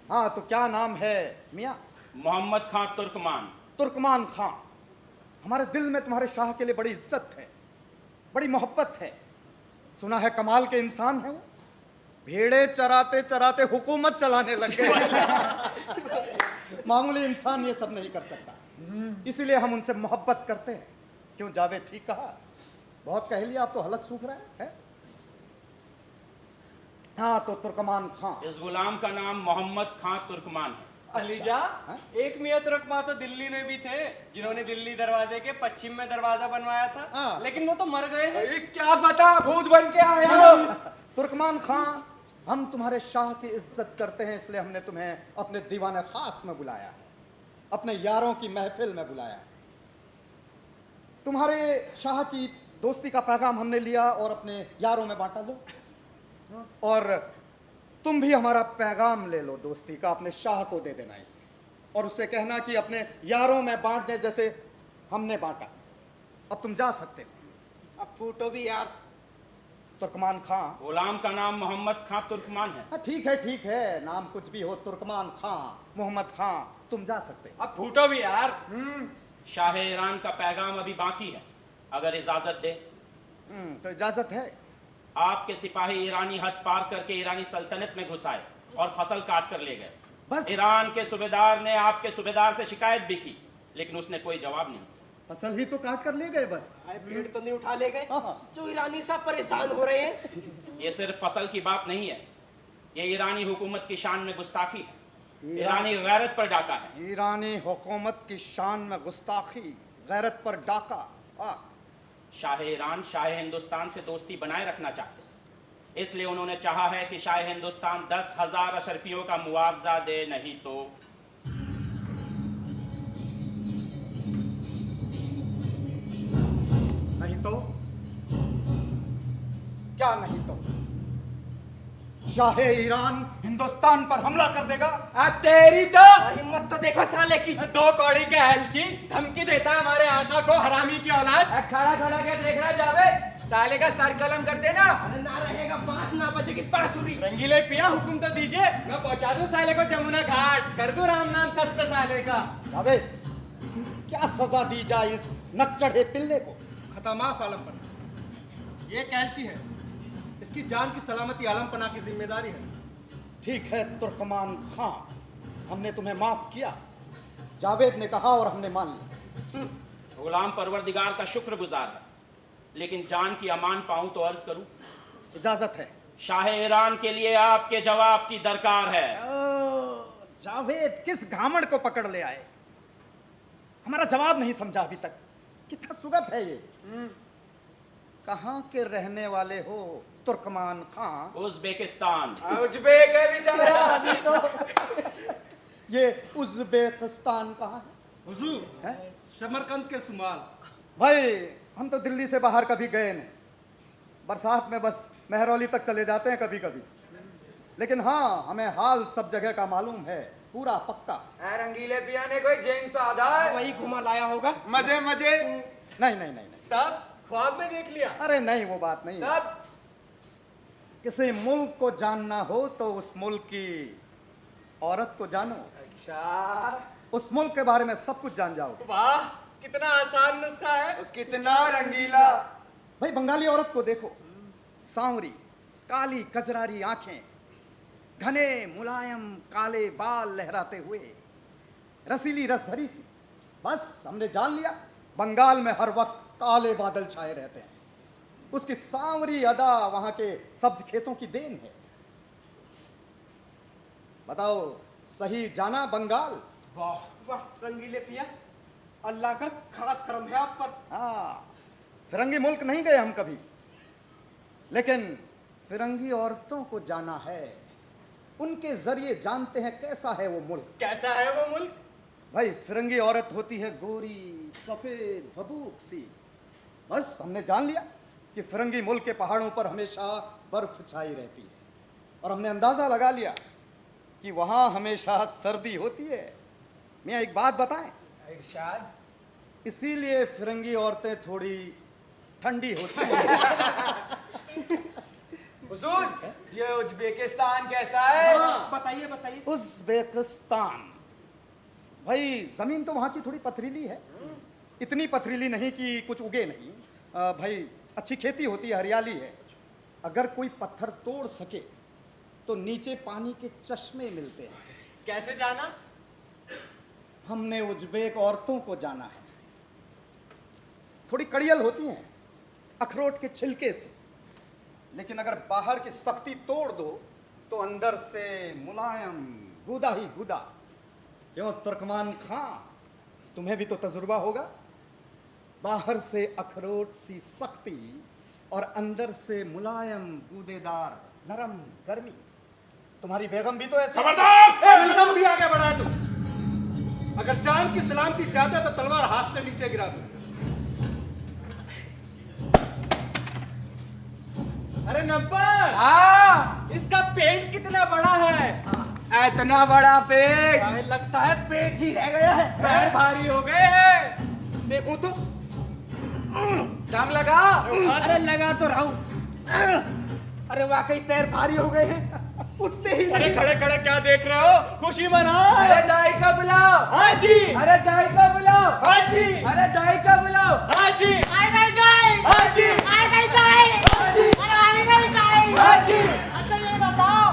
हाँ, तो क्या नाम है मियाँ? मोहम्मद खां तुर्कमान। तुर्कमान खां, हमारे दिल में तुम्हारे शाह के लिए बड़ी इज्जत है, बड़ी मोहब्बत है। सुना है कमाल के इंसान है वो, भेड़े चराते चराते हुकूमत चलाने लगे। मामूली इंसान ये सब नहीं कर सकता, इसीलिए हम उनसे मोहब्बत करते हैं। क्यों जावेद, ठीक कहा? बहुत कह लिया, आप तो हलक सूख रहा है? हाँ, तो तुर्कमान खां। इस गुलाम का नाम मोहम्मद खां तुर्कमान है। अलीजा, एक मियां तुर्कमान तो दिल्ली में भी थे, जिन्होंने दिल्ली दरवाजे के पश्चिम में दरवाजा बनवाया था, लेकिन वो तो मर गए हैं। अरे क्या पता, भूत बन के आया। तुर्कमान खां, हम तुम्हारे शाह की इज्जत करते हैं, इसलिए हमने तुम्हें अपने दीवाने खास में बुलाया है, अपने यारों की महफिल में बुलाया है। तुम्हारे शाह की दोस्ती का पैगाम हमने लिया और अपने यारों में बांटा लो, और तुम भी हमारा पैगाम ले लो दोस्ती का, अपने शाह को दे देना इसे, और उससे कहना कि अपने यारों में बांट दे जैसे हमने बांटा। अब तुम जा सकते हो। अब फूटो भी यार। तुर्कमान खां। गुलाम का नाम मोहम्मद खां तुर्कमान है। ठीक है, ठीक है, नाम कुछ भी हो, तुर्कमान खां, मोहम्मद खां, तुम जा सकते हो। अब फूटो भी यार। शाह ईरान का पैगाम अभी बाकी है, अगर इजाजत दे। तो इजाजत है। आपके सिपाही ईरानी हद पार करके ईरानी सल्तनत में घुस आए और फसल काट कर ले गए। बस ईरान के सूबेदार ने आपके सूबेदार से शिकायत भी की, लेकिन उसने कोई जवाब नहीं। फसल ही तो काट कर ले गए बस। भीड़ तो नहीं उठा ले गए हाँ। जो ईरानी साहब परेशान हो रहे हैं। ये सिर्फ फसल की बात नहीं है, ये ईरानी हुकूमत की शान में गुस्ताखी है, ईरानी गैरत पर डाका है। ईरानी हुकूमत की शान में गुस्ताखी, गैरत पर डाका। शाह ईरान शाह हिंदुस्तान से दोस्ती बनाए रखना चाहते, इसलिए उन्होंने चाहा है कि शाह हिंदुस्तान 10,000 अशरफियों का मुआवजा दे, नहीं तो नहीं तो क्या नहीं तो शाह ईरान हिंदुस्तान पर हमला कर देगा। तेरी तो हिम्मत तो देखो साले की, 2 कौड़ी का हलची धमकी देता है हमारे आका को, हरामी की औलाद। खड़ा खड़ा क्या देख रहा जावेद, साले का सर कलम कर देना। ना रहेगा बांस ना बचेगी बांसुरी। रंगीले पिया हुक्म तो दीजिए, मैं पहुंचा दूं साले को जमुना घाट, कर दूं राम नाम सत्य साले का। जावेद, क्या सजा दी जाए इस नकचढ़े पिल्ले को। खतमाफ आलम पना, ये कैलची है, इसकी जान की सलामती आलम पना की जिम्मेदारी है। ठीक है तुर्कमान खां, हमने तुम्हें माफ किया, जावेद ने कहा और हमने मान लिया। गुलाम परवरदिगार का शुक्रगुजार है, लेकिन जान की अमान पाऊं तो अर्ज करूं। इजाजत है। शाह ईरान के लिए आपके जवाब की दरकार है। जावेद किस घामड़ को पकड़ ले आए, हमारा जवाब नहीं समझा अभी तक। कितना सुगत है ये। कहाँ के रहने वाले हो तुर्कमान खां? उज़्बेकिस्तान। उज़्बेक है बेचारा। ये उज़्बेकिस्तान कहाँ है? हुजूर है? समरकंद के सुमाल। भाई हम तो दिल्ली से बाहर कभी गए नहीं, बरसात में बस मेहरौली तक चले जाते हैं कभी कभी, लेकिन हाँ हमें हाल सब जगह का मालूम है, पूरा पक्का। रंगीले पिया ने कोई जैन सा आधार वही घुमा लाया होगा। मजे मजे। नहीं नहीं नहीं नहीं, तब ख्वाब में देख लिया। अरे नहीं वो बात नहीं है। तब किसी मुल्क को जानना हो तो उस मुल्क की औरत को जानो। अच्छा, उस मुल्क के बारे में सब कुछ जान जाओ। वाह कितना आसान नुस्खा है। कितना रंगीला। भाई बंगाली औरत को देखो, सांवरी, काली कजरारी आंखें, घने मुलायम काले बाल लहराते हुए, रसीली रस भरी सी। बस हमने जान लिया बंगाल में हर वक्त काले बादल छाए रहते हैं। उसकी सांवरी अदा वहां के सब्ज खेतों की देन है। बताओ सही जाना बंगाल? वाह वाह रंगीले पिया, अल्लाह का खास करम है आप पर। हाँ, फिरंगी मुल्क नहीं गए हम कभी, लेकिन फिरंगी औरतों को जाना है। उनके जरिए जानते हैं कैसा है वो मुल्क। कैसा है वो मुल्क? भाई फिरंगी औरत होती है गोरी सफेद भबूक सी। बस हमने जान लिया कि फिरंगी मुल्क के पहाड़ों पर हमेशा बर्फ छाई रहती है, और हमने अंदाजा लगा लिया कि वहां हमेशा सर्दी होती है। मैं एक बात बताएं, इरशाद। इसीलिए फिरंगी औरतें थोड़ी ठंडी होती हैं। हुजूर, ये उज़्बेकिस्तान कैसा है? बताइए बताइए। उज़्बेकिस्तान, भाई जमीन तो वहां की थोड़ी पथरीली है, इतनी पथरीली नहीं कि कुछ उगे नहीं। भाई अच्छी खेती होती है, हरियाली है। अगर कोई पत्थर तोड़ सके तो नीचे पानी के चश्मे मिलते हैं। कैसे जाना? हमने उज़्बेक औरतों को जाना है। थोड़ी कड़ियल होती हैं अखरोट के छिलके से, लेकिन अगर बाहर की सख्ती तोड़ दो तो अंदर से मुलायम गुदा ही गुदा। क्यों तुर्कमान खां, तुम्हें भी तो तजुर्बा होगा। बाहर से अखरोट सी सख्ती और अंदर से मुलायम गूदेदार नरम गर्मी। तुम्हारी बेगम भी तो ऐसी। खबरदार! एकदम भी आगे बढ़ा तू। अगर जान की सलामती चाहते हो तो तलवार हाथ से नीचे गिरा दो। अरे नंबर, हाँ, इसका पेट कितना बड़ा है? इतना बड़ा पेट। हमें लगता है पेट ही रह गया है, पैर भारी हो गए हैं। देखो तो, दम लगा। अरे लगा तो रहा हूं। अरे वाकई पैर भारी हो गए हैं, उठते ही। अरे खड़े खड़े क्या देख रहे हो? खुशी मनाओ। अरे दाई का बुलाओ। हाँ जी, अरे दाई का बुलाओ। हाँ जी, अरे दाई का बुलाओ। हाँ जी, आए गए हाँ जी, आए गए हाँ जी, आए गए हाँ जी। अच्छा ये बताओ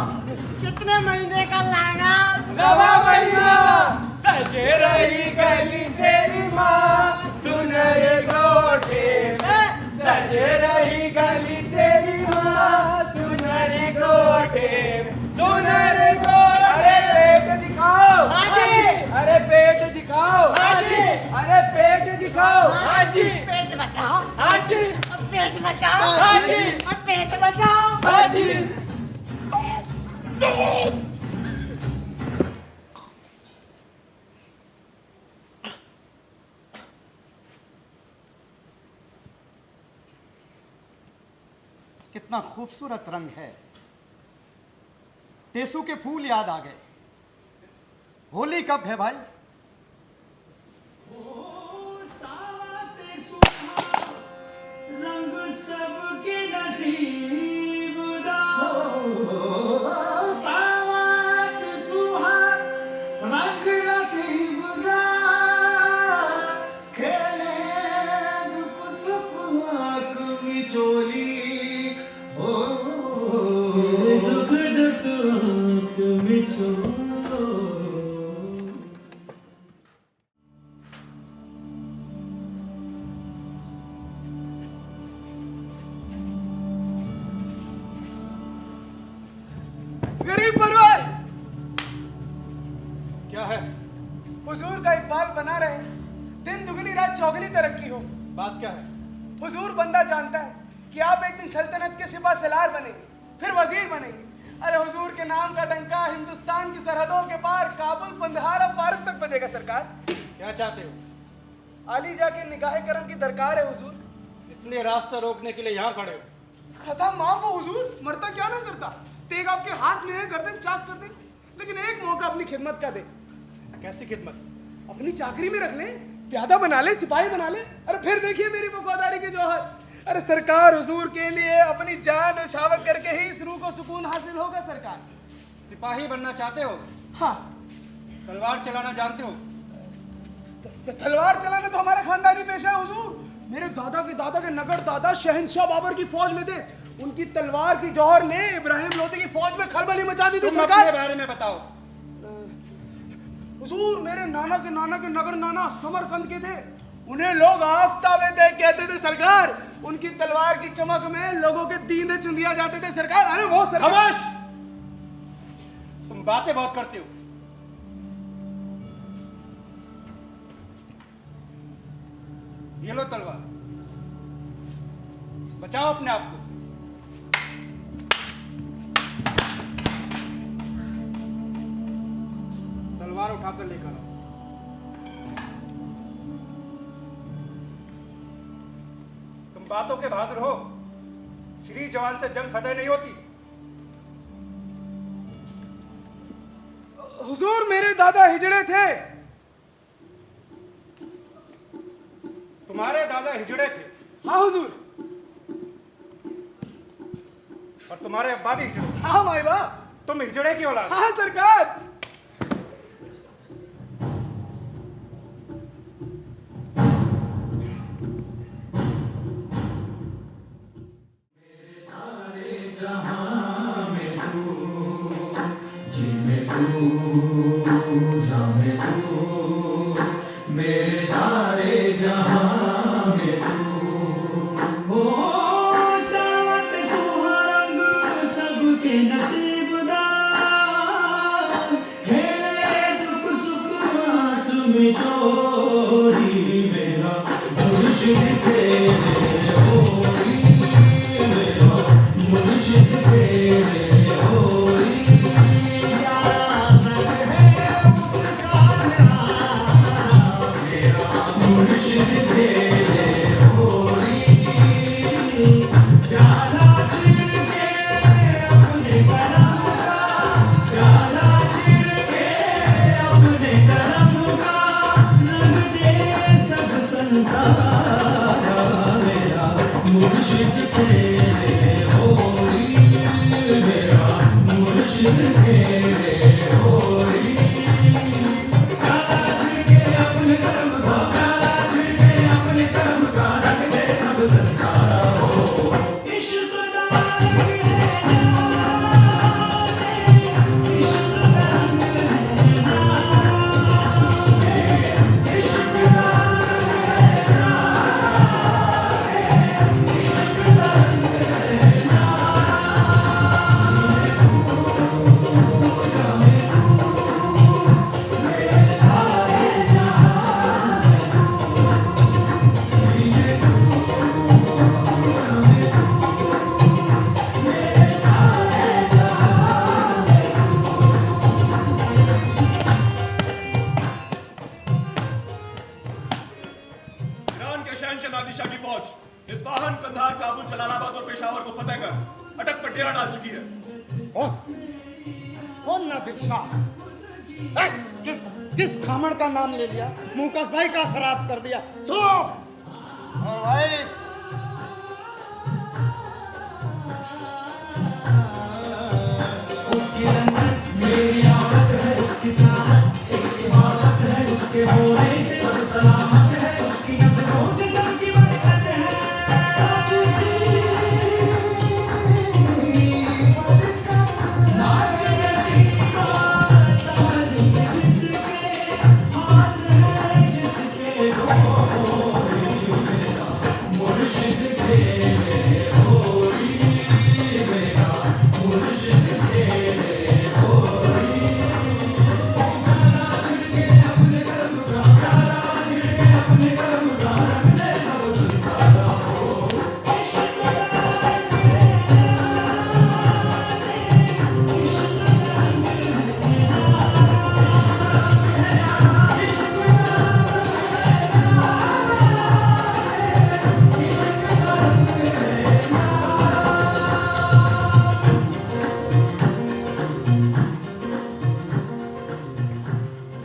कितने महीने का लागा? नवा महीना सजे रही गली तेरी माँ, सुनहरे कोठे में सजे रही गली तेरी माँ, सुनहरे कोठे में, सुनहरे कोठे। अरे पेट दिखाओ। हाँ जी, अरे पेट दिखाओ। हाँ जी, अरे पेट दिखाओ। हाँ जी, पेट बचाओ, हाँ जी, पेट बचाओ, हाँ जी, पेट बचाओ। कितना खूबसूरत रंग है। टेसू के फूल याद आ गए। होली कब है भाई? रंग सबके नसीब दा सावत सुहाग रंग नसीब दा खेले दुख सुख आंख मिचोली हो सुख दुख आंख मिचोली। गरीब परवर क्या है? हुजूर का इकबाल बना रहे, दिन दुगनी रात चौगनी तरक्की हो। बात क्या है? हुजूर बंदा जानता है कि आप एक दिन सल्तनत के सिपा सलार बनेंगे, फिर वजीर बनेंगे। अरे हुजूर के नाम का डंका हिंदुस्तान की सरहदों के पार काबुल, पंदहार और फारस तक बजेगा सरकार। क्या चाहते हो? आली जाके निगाह करम की दरकार है हुजूर। इसलिए रास्ता रोकने के लिए यहाँ खड़े हो? खत्म माफ हो हुजूर, मरता क्या ना करता। तेग आपके हाथ में है, गर्दन चाक कर दे, लेकिन एक मौका अपनी खिदमत का दे। कैसी खिदमत? अपनी चाकरी में रख ले, प्यादा बना ले, सिपाही बना ले। अरे फिर देखिए मेरी वफादारी के जौहर। अरे सरकार हुजूर के लिए अपनी जान न्यौछावर करके ही इस रूह को सुकून हासिल होगा सरकार। सिपाही बनना चाहते हो? हाँ। तलवार चलाना जानते हो? तलवार चलाना तो हमारा खानदानी पेशा है हुजूर। मेरे दादा के नगर दादा शहंशाह बाबर की फौज में थे। उनकी तलवार की जौहर ने इब्राहिम लोधी की फौज में खलबली मचा दी थी तुम सरकार। अपने बारे में बताओ। हुजूर मेरे नाना के नगर नाना समरकंद के थे। उन्हें लोग आफ्ताबे देख कहते थे सरकार। उनकी तलवार की चमक में लोगों के दीने चुंदिया जाते थे सरकार। अरे वो सरकार। खामोश! तुम बातें बहुत करते हो। ये लो तलवार, बचाओ अपने आप को। तलवार उठाकर लेकर आओ। तुम बातों के बहादुर हो। श्री जवान से जंग फतेह नहीं होती। हुजूर मेरे दादा हिजड़े थे। तुम्हारे दादा हिजड़े थे? हाँ हुजूर। और तुम्हारे अब्बा भी हिजड़े? हाँ माई बा। तुम हिजड़े की औलाद? हाँ सरकार। कौन नादिर शाह? ए, किस खामण का नाम ले लिया, मुंह का जायका खराब कर दिया। तो और भाई उसकी रंगत मेरी आदत है, उसकी चाहत एक इबादत है, उसके होने से सब सलामत है, उसकी नजरों से सबकी बरकत है। नाच ऐसी बात ताली जिसके हाथ है, जिसके होरी मेरा मुर्शिद तेरे होरी मेरा मुर्शिद तेरे होरी। अपने कर्म का प्यारा छिड़के, अपने कर्म का रंग दे सब संसारा हो। इश्क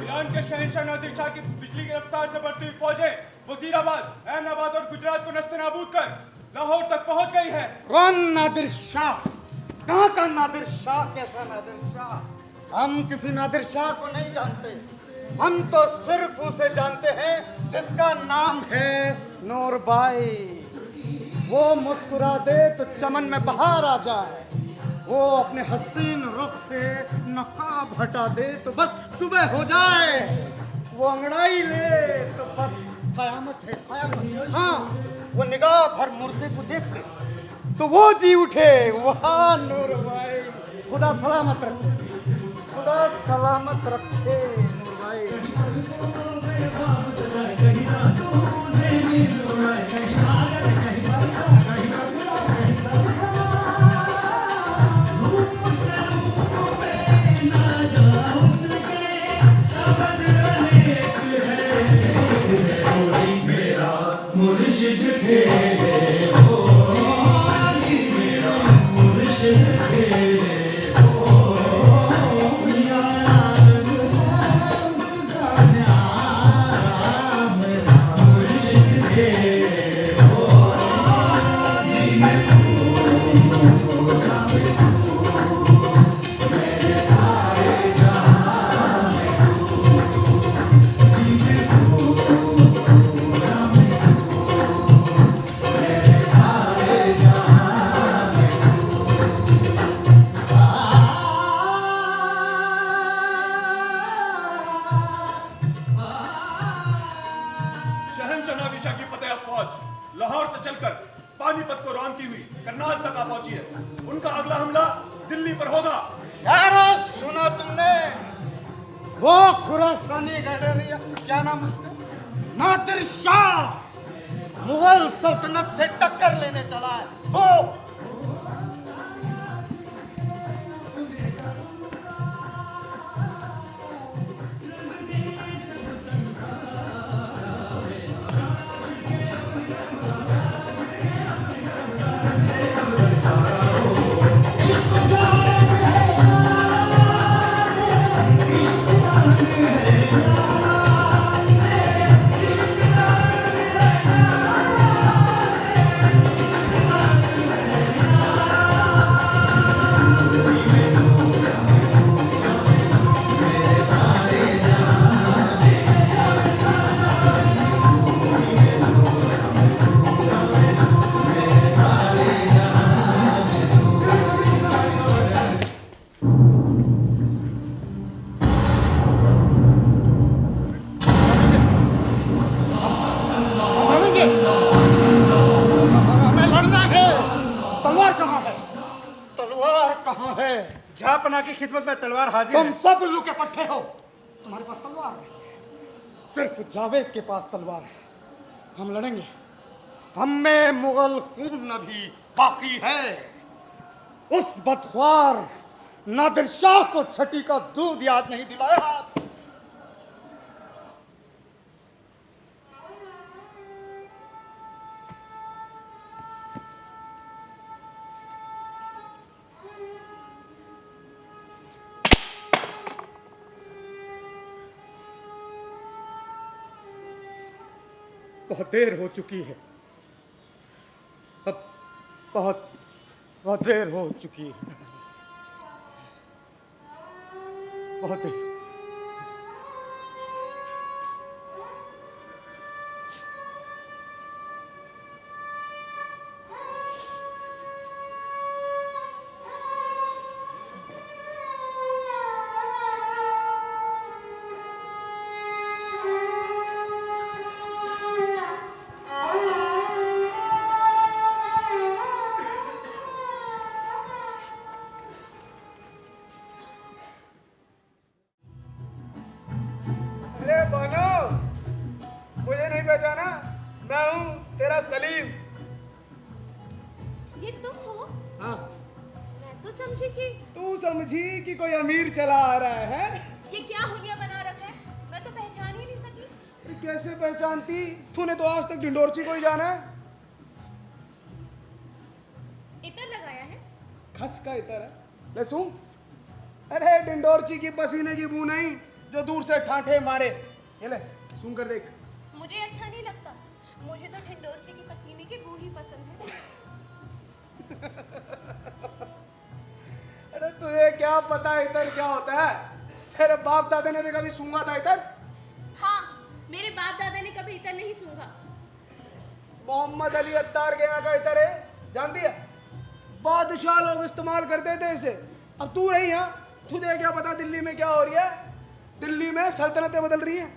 ईरान के शहंशाह नादिर शाह की बिजली की रफ्तार से बढ़ती हुई फौजें वजीराबाद, अहमदाबाद और गुजरात को नस्ते-नाबूद कर लाहौर तक पहुंच गई है। कौन नादिर शाह? कहाँ का नादिर शाह? कैसा नादिर शाह? हम किसी नादिर शाह को नहीं जानते। हम तो सिर्फ उसे जानते हैं जिसका नाम है नूरबाई। वो मुस्कुरा दे तो चमन में बहार आ जाए, वो अपने हसीन रुख से नकाब हटा दे तो बस सुबह हो जाए, वो अंगड़ाई ले तो बस कयामत है, कयामत। हाँ, वो निगाह भर मुर्दे को देख ले तो वो जी उठे, वाह नूरबाई। खुदा सलामत रखे, खुदा सलामत रखे नूरबाई। मुर्शिद तेरे होरी मेरा मुर्शिद तेरे होरी। यार उसका न्यारा मेरा मुर्शिद तेरे होरी। जी मैं तू जावे तू मेरे सारे जहां में तू। जी मैं तू जावे शहंशाह नादिर शाह की फतेह फौज लाहौर से चलकर पानीपत को रवानगी हुई करनाल तक आ पहुंची है। उनका अगला हमला दिल्ली पर होगा। यारो सुना तुमने? वो खुरासानी गडरिया, क्या नाम उसका, नादिर शाह मुगल सल्तनत से टक्कर लेने चला है। तो हमें लड़ना है। तलवार कहाँ है? तलवार कहाँ है? जहापना की खिदमत में तलवार हाजिर तुम है। सब उल्लू के पट्टे हो, तुम्हारे पास तलवार नहीं है। सिर्फ जावेद के पास तलवार है। हम लड़ेंगे, हम में मुगल खून अभी बाकी है। उस बदख्वार नादिर शाह को छठी का दूध याद नहीं दिलाया। बहुत देर हो चुकी है। अब बहुत देर हो चुकी है। बहुत देर। अरे बानो, मुझे नहीं पहचाना? मैं हूँ तेरा सलीम। ये तुम हो? हाँ, मैं तो समझी कि तू समझी कि कोई अमीर चला आ रहा है? ये क्या हुलिया बना रखा है, मैं तो पहचान ही नहीं सकी। अरे कैसे पहचानती? तूने तो आज तक ढिंडोरची को ही जाना है। इतना लगाया है? खस का इतर है। ले सुन, अरे ढिंडोरची की पसीने की बू नहीं जो दूर से ठाठे मारे। ये ले सुन कर देख। मुझे अच्छा नहीं लगता, मुझे तो ढिंडोरची की पसीने की बू ही पसंद है। अरे तुझे क्या पता इतर क्या होता है? तेरे बाप दादा ने भी कभी सूंघा था इतर? हाँ, मेरे बाप दादा ने कभी इतना नहीं सूंघा। मोहम्मद अली अत्तार के यहाँ का इतर है, जानती है? बादशाह लोग इस्तेमाल करते थे इसे। अब तू रही यहाँ, तुझे क्या पता दिल्ली में क्या हो रही है? दिल्ली में सल्तनतें बदल रही हैं।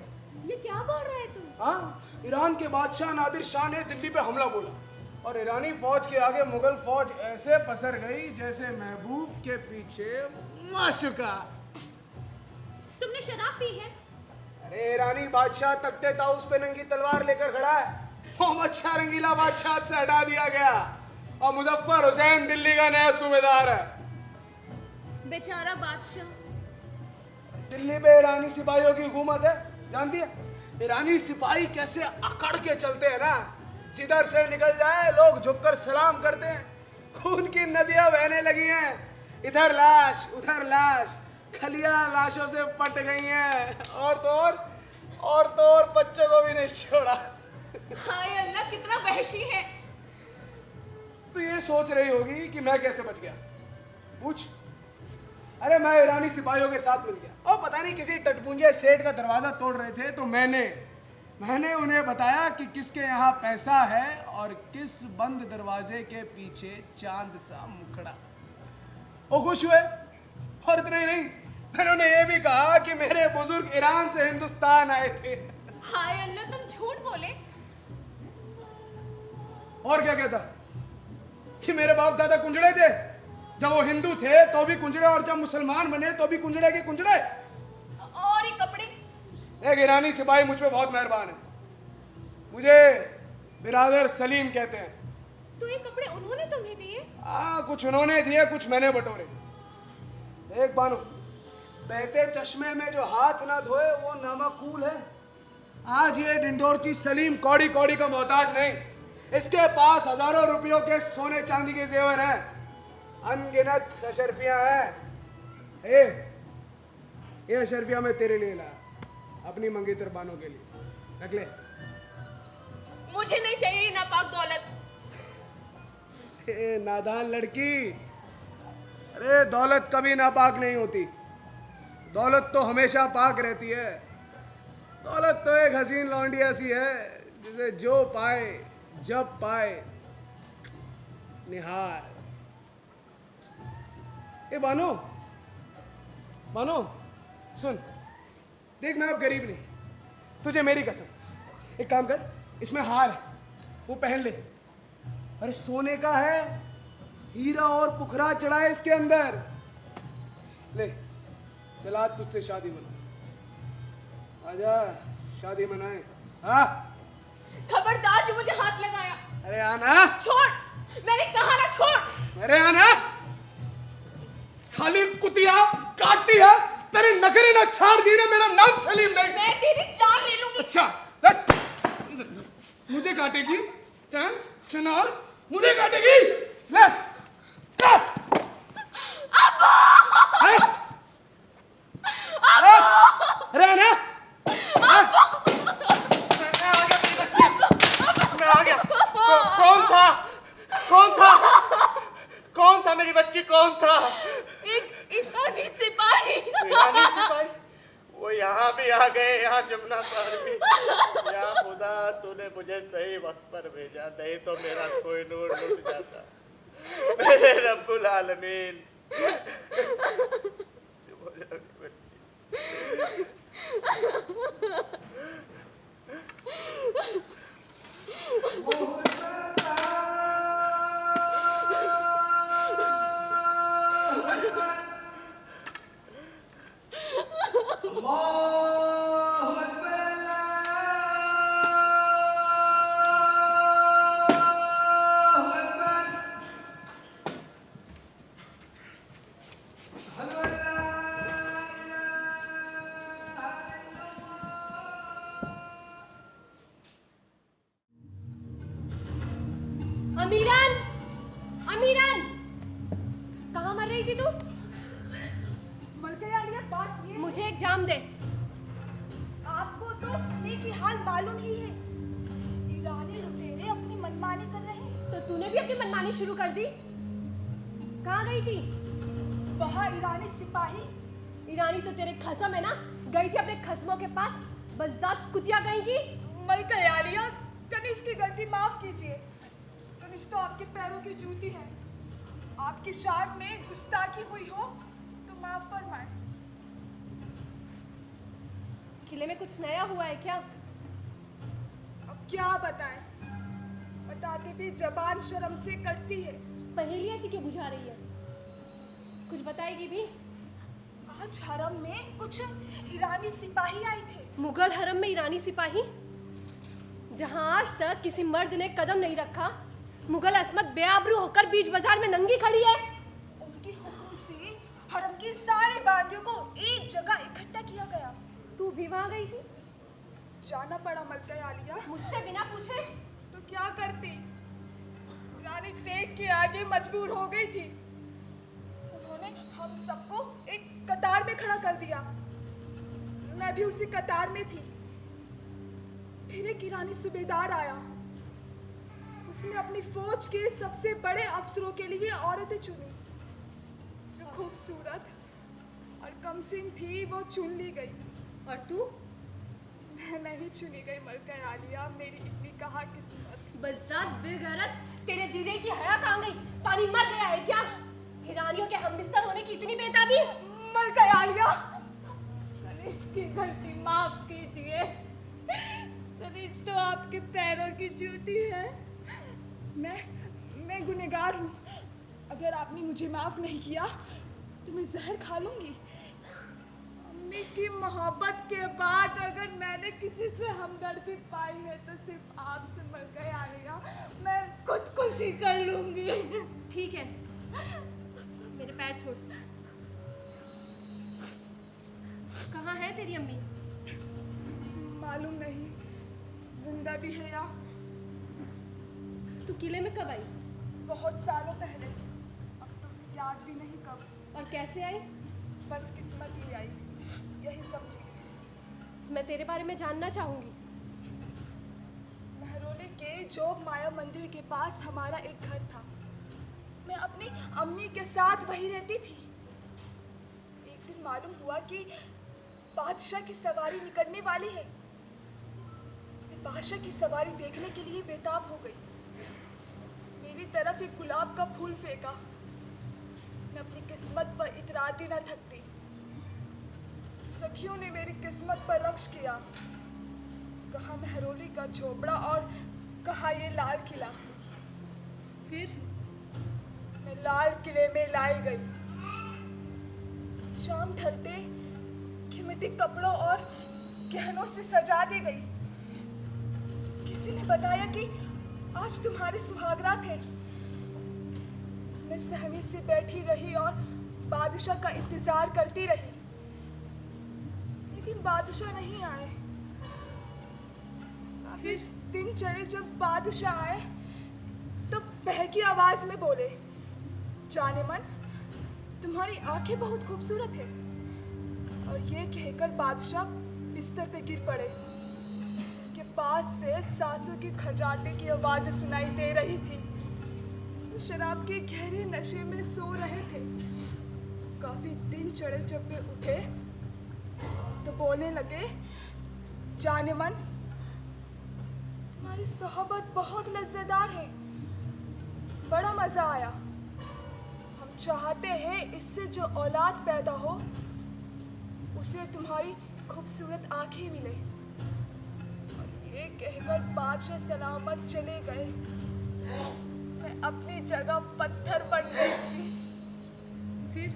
ये क्या बोल रहे तुम? हाँ, ईरान के बादशाह नादिर शाह ने दिल्ली पे हमला बोला और ईरानी फौज के आगे मुगल फौज ऐसे पसर गई जैसे महबूब के पीछे माशुका। तुमने शराब पी है? अरे ईरानी बादशाह तख्ते ताउस पे नंगी तलवार लेकर खड़ा है। मोहम्मद शाह रंगीला बादशाह से हटा दिया गया और मुजफ्फर हुसैन दिल्ली का नया सूबेदार है। बेचारा बादशाह। दिल्ली पे ईरानी सिपाहियों की हुकूमत है, जानती है? ईरानी सिपाही कैसे अकड़ के चलते हैं ना, जिधर से निकल जाए लोग झुककर सलाम करते हैं। खून की नदियां बहने लगी हैं, इधर लाश उधर लाश, खलियां लाशों से पट गई हैं। और तो और बच्चों को भी नहीं छोड़ा। हाय अल्लाह, कितना वहशी है। तो ये सोच रही होगी कि मैं कैसे बच गया? पूछ। अरे मैं ईरानी सिपाहियों के साथ मिल गया और पता नहीं किसी टटपुंजे सेठ का दरवाजा तोड़ रहे थे तो मैंने उन्हें बताया कि किसके यहाँ पैसा है और किस बंद दरवाजे के पीछे चांद सा मुखड़ा। वो खुश हुए और इतना ही नहीं, मैंने उन्हें ये भी कहा कि मेरे बुजुर्ग ईरान से हिंदुस्तान आए थे। हाय अल्लाह, तुम झूठ बोले। और क्या कहता कि मेरे बाप दादा कुंजड़े थे? जब वो हिंदू थे तो भी कुंजड़े और जब मुसलमान बने तो भी कुंजड़े के कुंजड़े। और ये कपड़े? एक ईरानी सिपाही मुझ पे बहुत मेहरबान है, मुझे बिरादर सलीम कहते हैं। तो ये कपड़े उन्होंने तुम्हें दिए? कुछ उन्होंने दिए, कुछ मैंने बटोरे। एक बानो, बहते चश्मे में जो हाथ ना धोए वो नामाकूल है। आज ये ढिंडोरची सलीम कौड़ी कौड़ी का मोहताज नहीं, इसके पास हजारों रुपयों के सोने चांदी के जेवर हैं, अनगिनत अशरफियां हैं। ये अशरफिया मैं तेरे लिए लाया, अपनी मंगेतर बानों के लिए। रख ले। मुझे नहीं चाहिए नापाक दौलत। नादान लड़की, अरे दौलत कभी नापाक नहीं होती, दौलत तो हमेशा पाक रहती है। दौलत तो एक हसीन लौंडी ऐसी है जिसे जो पाए जब पाए निहार। ए बानो सुन, देख मैं अब गरीब नहीं, तुझे मेरी कसम, एक काम कर, इसमें हार है वो पहन ले। अरे सोने का है, हीरा और पुखरा चढ़ा है इसके अंदर। ले चला तुझसे शादी मना, आजा शादी मनाए। हाँ खबरदार जो मुझे हाथ लगाया। अरे आना। छोड़, मैंने कहा ना छोड़। अरे आना। साली कुतिया काटती है, तेरे नखरे ना छाड़ दी ना, मेरा नाम सलीम नहीं। मैं तेरी जान ले लूंगी। अच्छा मुझे काटेगी? चनार मुझे काटेगी? ले अरे आना। भी आ गए यहाँ जमुना पार भी। या खुदा तूने मुझे सही वक्त पर भेजा, नहीं तो मेरा कोई नूर लुट जाता। मेरे रब्बुल आलमीन। चुप हो जाओ बच्ची। अमीरन, अमीरन, कहाँ मर रही थी तू? मर गया आलिया, बात ये मुझे एक जाम दे। आपको तो अपने की हाल मालूम ही है। ईरानी लुटेरे अपनी मनमानी कर रहे हैं। तो तूने भी अपनी मनमानी शुरू कर दी? कहाँ गई थी? वहाँ ईरानी सिपाही। ईरानी तो तेरे खसम है ना, गई थी अपने खसमों के पास, बज़ात कुतिया गई की। मलका आलिया, कनिष्क की गलती माफ कीजिए। कनिष्क तो आपके पैरों की जूती है। आपकी शान में गुस्ताखी हुई हो तो माफ फरमाए। किले में कुछ नया हुआ है क्या? अब क्या बताएं? बताते भी जबान शर्म से कटती है। पहेली ऐसी क्यों बुझा रही है? कुछ बताएगी भी? आज हरम में कुछ ईरानी सिपाही आए थे। मुगल हरम में ईरानी सिपाही? जहां आज तक किसी मर्द ने कदम नहीं रखा, मुगल अस्मत बेआबरू होकर बीच बाजार में नंगी खड़ी है। उनके हुक्म से हरम के सारे बांदियों को एक जगह इकट्ठा किया गया। तू भी वहां गई थी? जाना पड़ा मलका आलिया। मुझसे बिना पूछे? तो क्या करती? रानी देख के आगे मजबूर हो गई थी। उन्होंने हम सबको एक कतार में खड़ा कर दिया। मैं भी उसी कतार में थी। फिर एक ईरानी सूबेदार आया। उसने अपनी फौज के सबसे बड़े अफसरों के लिए औरतें चुनी। जो खूबसूरत और कमसिन थी वो चुन ली गई। और तू? मैं नहीं चुनी गई मलका आलिया, मेरी इतनी कहा किस्मत। बज़ात बेगैरत, तेरे दीदी की हया कहाँ गई? पानी मर गया है क्या? ईरानियों के हमबिस्तर होने की इतनी बेताबी? मलका आलिया, कनिष्क की गलती माफ कीजिए। कनिष्क तो आपके पैरों की जूती है। मैं गुनहगार हूँ। अगर आपने मुझे माफ नहीं किया तो मैं जहर खा लूंगी। अम्मी की मोहब्बत के बाद अगर मैंने किसी से हमदर्दी पाई है तो सिर्फ आपसे मलका आलिया। मैं खुदकुशी कर लूंगी। ठीक है, मेरे पैर छोड़। कहाँ है तेरी अम्मी? मालूम नहीं, जिंदा भी है या। तू किले में कब आई? बहुत सालों पहले, अब तो याद भी नहीं कब। और कैसे आई? बस किस्मत ले आई, यही समझिए। मैं तेरे बारे में जानना चाहूंगी। महरौली के जोग माया मंदिर के पास हमारा एक घर था। मैं अपनी अम्मी के साथ वहीं रहती थी। एक दिन मालूम हुआ कि बादशाह की सवारी निकलने वाली है। मैं बादशाह की सवारी देखने के लिए बेताब हो गई। मेरी तरफ एक गुलाब का फूल फेंका। मैं अपनी किस्मत पर इतराती न थकती। सखियों ने मेरी किस्मत पर रक्श किया। कहा महरौली का झोपड़ा और कहा ये लाल किला। फिर मैं लाल किले में लाई गई। शाम ढलते कीमती कपड़ों और गहनों से सजा दी गई। किसी ने बताया कि आज तुम्हारी सुहागरात है। मैं सहमी से बैठी रही और बादशाह का इंतजार करती रही, लेकिन बादशाह नहीं आए। काफी दिन चले जब बादशाह आए तो बहकी आवाज में बोले, जाने मन तुम्हारी आंखें बहुत खूबसूरत है। और ये कहकर बादशाह बिस्तर पे गिर पड़े। उनके पास से सांसों की खर्राटे की आवाज सुनाई दे रही थी। वो शराब के गहरे नशे में सो रहे थे। काफी दिन चढ़े जब वे उठे तो बोलने लगे, जाने मन, तुम्हारी सोहबत बहुत लज्जेदार है, बड़ा मजा आया। हम चाहते हैं इससे जो औलाद पैदा हो उसे तुम्हारी खूबसूरत आंखें मिले। और ये कहकर बादशाह सलामत चले गए। मैं अपनी जगह पत्थर बन गई थी। फिर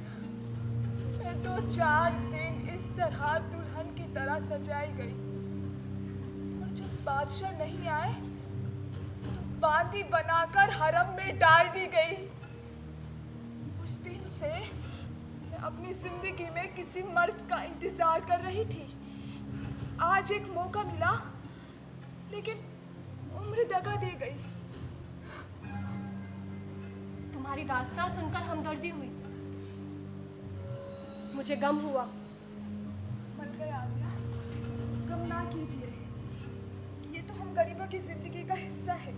मैं 2-4 दिन इस तरह दुल्हन की तरह सजाई गई, और जब बादशाह नहीं आए तो बांदी बनाकर हरम में डाल दी गई। उस दिन से मैं अपनी जिंदगी में किसी मर्द का इंतजार कर रही थी। आज एक मौका मिला, लेकिन उम्र दगा दे गई। तुम्हारी दास्तां सुनकर हमदर्दी हुई, मुझे गम हुआ। मर गया आलिया, गम ना कीजिए। ये तो हम गरीबों की जिंदगी का हिस्सा है।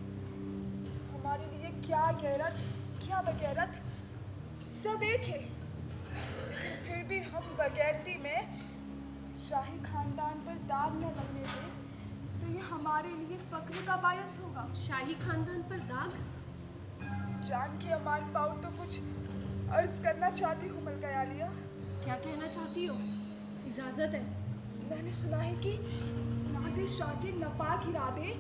हमारे लिए क्या गैरत, क्या बगैरत, सब एक है। फिर भी हम बगैरती में शाही खानदान पर दाग न लगने दें तो ये हमारे लिए फक्र का बायस होगा। शाही खानदान पर दाग? जान की अमान पाऊँ तो कुछ अर्ज करना चाहती हूँ मलका आलिया। क्या कहना चाहती हो? इजाजत है। मैंने सुना है कि नादिर शाह के नापाक इरादे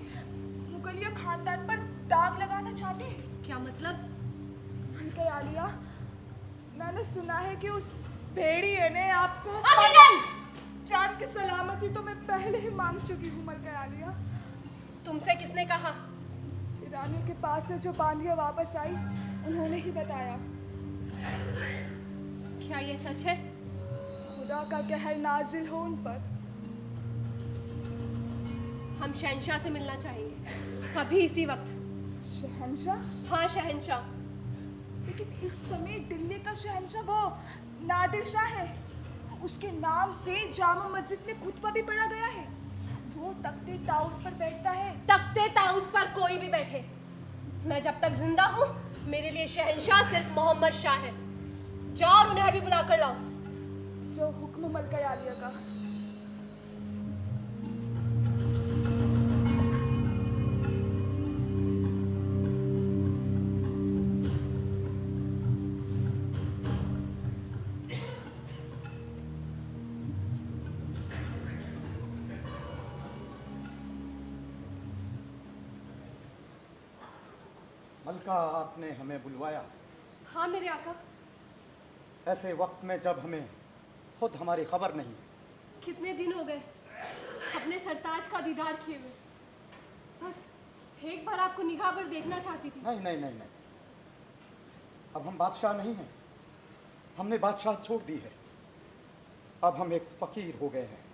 मुगलिया खानदान पर दाग लगाना चाहते हैं। क्या मतलब? मलका आलिया, मैंने सुना है कि उस भेड़िए ने आपको जान की सलामती तो मैं पहले ही मांग चुकी हूँ मलका आलिया। तुमसे किसने कहा? ईरानियों के पास से जो बांदिया वापस आई उन्होंने ही बताया। क्या ये सच है? खुदा का कहर नाजिल हो उन पर। हम शहंशाह से मिलना चाहेंगे, अभी इसी वक्त। शहंशाह? हाँ, शहंशाह। लेकिन इस समय दिल्ली का शहंशाह वो नादिर शाह है। उसके नाम से जामा मस्जिद में खुतबा भी पढ़ा गया है। वो तख्ते ताउस पर बैठता है। तख्ते ताउस पर कोई भी बैठे, मैं जब तक जिंदा हूँ मेरे लिए शहंशाह सिर्फ मोहम्मद शाह है। जाओ और उन्हें अभी बुला कर लाओ। जो हुक्म मलका आलिया का। मलका, आपने हमें बुलवाया? हाँ मेरे आका। ऐसे वक्त में जब हमें खुद हमारी खबर नहीं। कितने दिन हो गए अपने सरताज का दीदार किए हुए। बस एक बार आपको निगाह पर देखना चाहती थी। नहीं नहीं नहीं नहीं, अब हम बादशाह नहीं हैं। हमने बादशाह छोड़ दी है। अब हम एक फकीर हो गए हैं।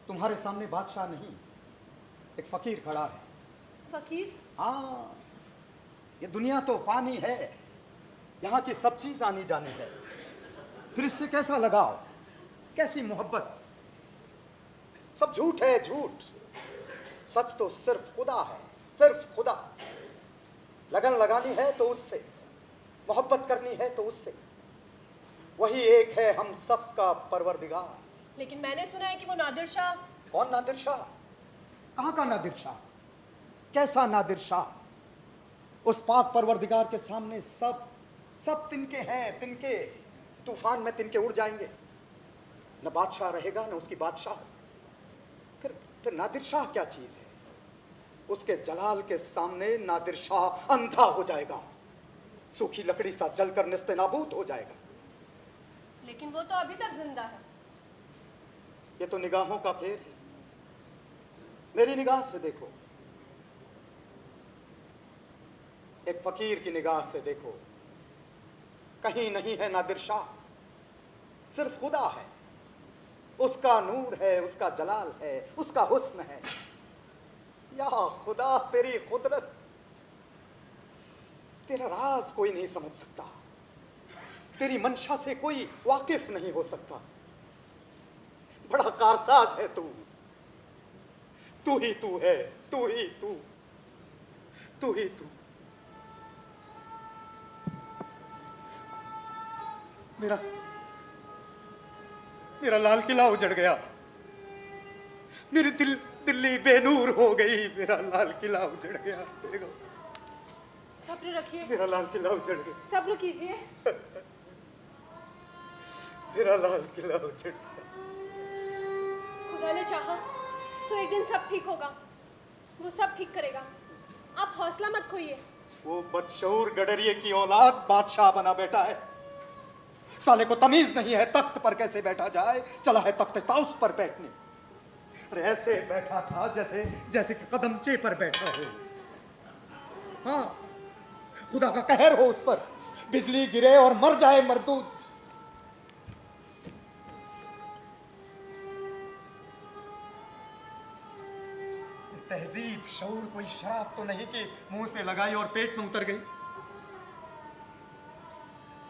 तुम्हारे सामने बादशाह नहीं, एक फकीर खड़ा है। फकीर? हाँ, ये दुनिया तो पानी है, यहाँ की सब चीज आनी जानी है। फिर इससे कैसा लगाव, कैसी मोहब्बत? सब झूठ है, झूठ। सच तो सिर्फ खुदा है, सिर्फ खुदा। लगन लगानी है तो उससे, मोहब्बत करनी है तो उससे। वही एक है हम सब का परवरदिगार। लेकिन मैंने सुना है कि वो नादिर शाह। कौन नादिर शाह? कहाँ का नादिर शाह? कैसा नादिर शाह? उस पाक परवरदिगार के सामने सब तिनके हैं, तिनके। तूफान में तिनके उड़ जाएंगे। न बादशाह रहेगा न उसकी बादशाह। फिर नादिर शाह क्या चीज है? उसके जलाल के सामने नादिर शाह अंधा हो जाएगा, सूखी लकड़ी सा जलकर निस्तेनाबूद हो जाएगा। लेकिन वो तो अभी तक जिंदा है। ये तो निगाहों का फेर है। मेरी निगाह से देखो, एक फकीर की निगाह से देखो। कहीं नहीं है नादिर शाह, सिर्फ खुदा है। उसका नूर है, उसका जलाल है, उसका हुस्न है। या खुदा, तेरी कुदरत, तेरा राज कोई नहीं समझ सकता। तेरी मंशा से कोई वाकिफ नहीं हो सकता। बड़ा कारसाज है तू। तू ही तू है, तू ही तू, तू ही तू। मेरा लाल किला उजड़ गया। मेरी दिल्ली बेनूर हो गई, मेरा लाल किला उजड़ गया बेगम, सब्र रखिए, मेरा लाल किला उजड़ गया, सब्र कीजिए। मेरा लाल किला उजड़ गया। खुदा ने चाहा तो एक दिन सब ठीक होगा, वो सब ठीक करेगा, आप हौसला मत खोइए। वो बदशऊर गडरिये की औलाद बादशाह बना बैठा है, साले को तमीज नहीं है तख्त पर कैसे बैठा जाए, चला है तख्त ताउस पर बैठने, और ऐसे बैठा था जैसे जैसे कि कदमचे पर बैठा हो। हाँ, खुदा का कहर हो उस पर, बिजली गिरे और मर जाए मरदूद। तहजीब शऊर कोई शराब तो नहीं कि मुंह से लगाई और पेट में उतर गई।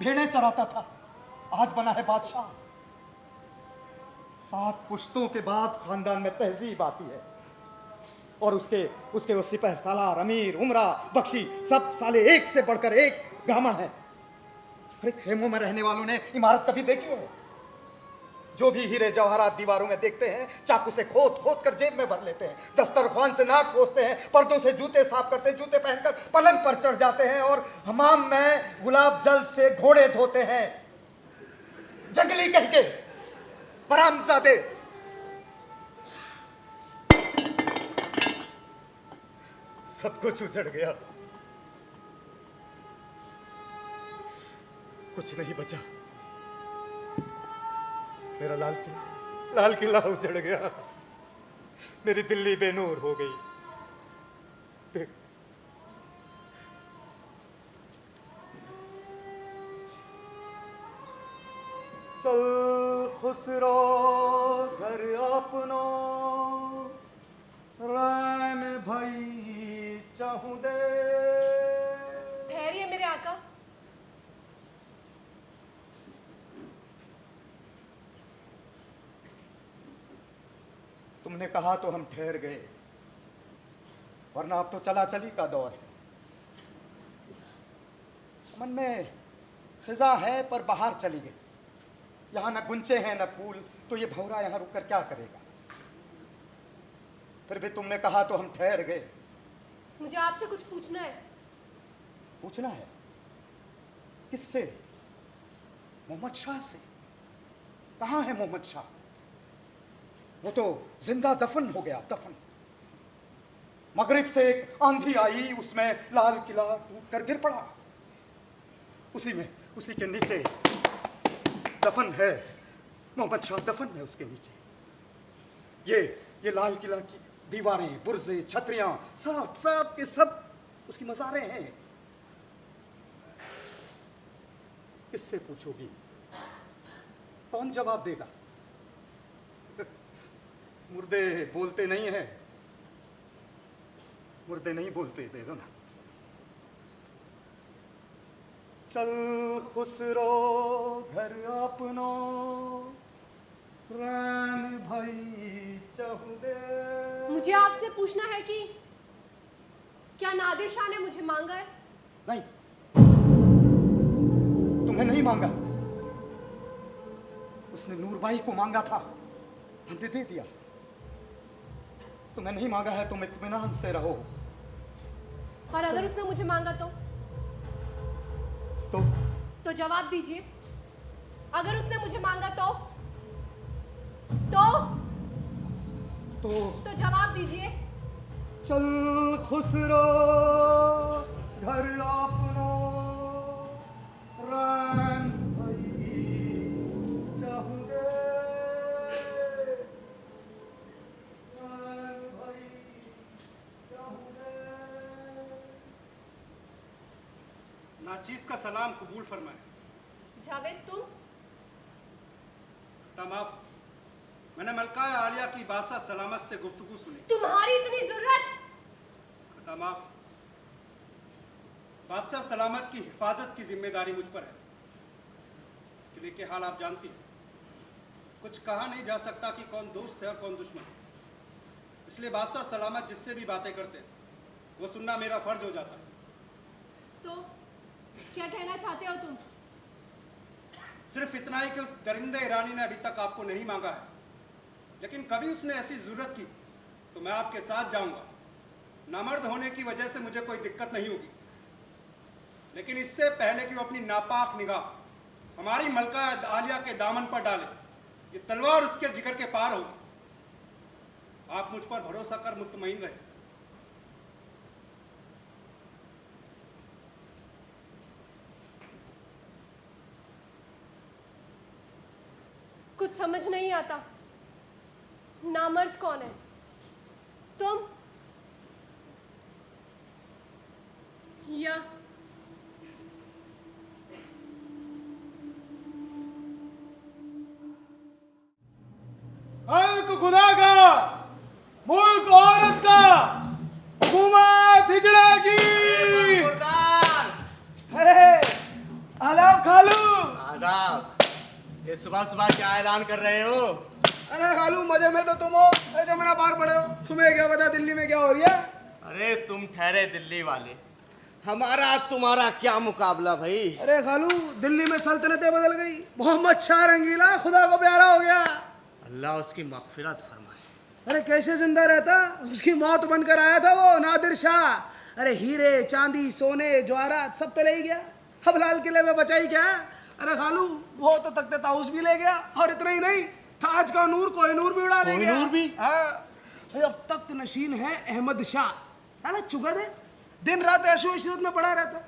भेड़े चराता था, आज बना है बादशाह। 7 पुश्तों के बाद खानदान में तहजीब आती है, और उसके वो सिपह सालार, अमीर, उमरा, बख्शी, सब साले एक से बढ़कर एक ब्राह्मण है। अरे खेमों में रहने वालों ने इमारत कभी देखी है? जो भी हीरे जवाहरात दीवारों में देखते हैं, चाकू से खोद खोद कर जेब में भर लेते हैं, दस्तरख्वान से नाक पोंछते हैं, पर्दों से जूते साफ करते हैं, जूते पहनकर पलंग पर चढ़ जाते हैं, और हमाम में गुलाब जल से घोड़े धोते हैं। जंगली कह के हरामजादे। सब कुछ उजड़ गया, कुछ नहीं बचा। मेरा लाल किला उजड़ गया, मेरी दिल्ली बेनूर हो गई। चल खुसरो घर अपनो, रैन भाई चाहूं दे। ठहरिए मेरे आका, तुमने कहा तो हम ठहर गए, वरना अब तो चला चली का दौर है। मन में खिजा है पर बाहर चली गई, यहाँ न गुंचे हैं न फूल, तो ये भंवरा यहाँ रुककर क्या करेगा? फिर भी तुमने कहा तो हम ठहर गए। मुझे आपसे कुछ पूछना है। पूछना है? किससे? मोहम्मद शाह से। कहाँ है मोहम्मद शाह? वो तो जिंदा दफन हो गया, दफन। मगरिब से एक आंधी आई, उसमें लाल किला टूट कर गिर पड़ा, उसी के नीचे दफन है मोहम्मद शाह, दफन है उसके नीचे। ये लाल किला की दीवारें, बुर्जे, छतरियां, सब के सब उसकी मज़ारें हैं। किससे पूछोगी? कौन जवाब देगा? मुर्दे बोलते नहीं हैं, मुर्दे नहीं बोलते बेगम। चल खुसरो घर अपनो, रैन भाई चाहूं दे। मुझे आपसे पूछना है कि क्या नादिर शाह ने मुझे मांगा है? नहीं, तुम्हें नहीं मांगा, उसने नूरबाई को मांगा था, हमने दे दिया। तुम्हें नहीं मांगा है, तुम इत्मीनान से रहो। और अगर उसने मुझे मांगा तो जवाब दीजिए। अगर उसने मुझे मांगा तो जवाब दीजिए। चल खुसरो घर अपनो, रैन भाई चाहूं दे, रैन भाई चाहूं दे। नाचीज का सलाम कबूल फरमाए। जावेद तुम? तमाम मैंने मलका आलिया की बादशाह सलामत से गुफ्तगू सुनी। तुम्हारी इतनी जरूरत? तमाम बादशाह सलामत की हिफाजत की जिम्मेदारी मुझ पर है। किले के हाल आप जानती हैं, कुछ कहा नहीं जा सकता कि कौन दोस्त है और कौन दुश्मन। इसलिए बादशाह सलामत जिससे भी बातें करते वो सुनना मेरा फर्ज हो जाता। तो क्या कहना चाहते हो तुम? सिर्फ इतना ही कि उस दरिंदे ईरानी ने अभी तक आपको नहीं मांगा है, लेकिन कभी उसने ऐसी जरूरत की तो मैं आपके साथ जाऊंगा। नामर्द होने की वजह से मुझे कोई दिक्कत नहीं होगी, लेकिन इससे पहले कि वो अपनी नापाक निगाह हमारी मलका आलिया के दामन पर डाले, ये तलवार उसके जिगर के पार होगी। आप मुझ पर भरोसा कर मुतमईन रहे। कुछ समझ नहीं आता, नामर्द कौन है? तुम या खल्क खुदा का, मुल्क औरत का, हुकूमत हिजड़ा की। अरे आदाब खालू। आदाब। ये सुबह सुबह क्या ऐलान कर रहे हो? अरे खालू मजे में तो तुम हो, जमना पार पड़े हो। तुम्हें क्या पता दिल्ली में क्या हो रही है? अरे तुम ठहरे दिल्ली वाले, हमारा तुम्हारा क्या मुकाबला भाई। अरे खालू दिल्ली में सल्तनतें बदल गई, मोहम्मद शाह रंगीला खुदा को प्यारा हो गया। अल्लाह उसकी मगफिरत फरमाए। अरे कैसे जिंदा रहता, उसकी मौत बनकर आया था वो नादिर शाह। अरे हीरे चांदी सोने जवाहरात सब तो ले ही गया, अब लाल किले में बचा ही क्या। अरे खालू वो तो तख्ते ताऊस भी ले गया, और इतना ही नहीं ताज का नूर कोहिनूर भी उड़ा ले गया। कोहिनूर भी? हाँ, अब तख्त नशीन है अहमद शाह, है ना चुगद है, दिन रात ऐशो इशरत में पड़ा रहता,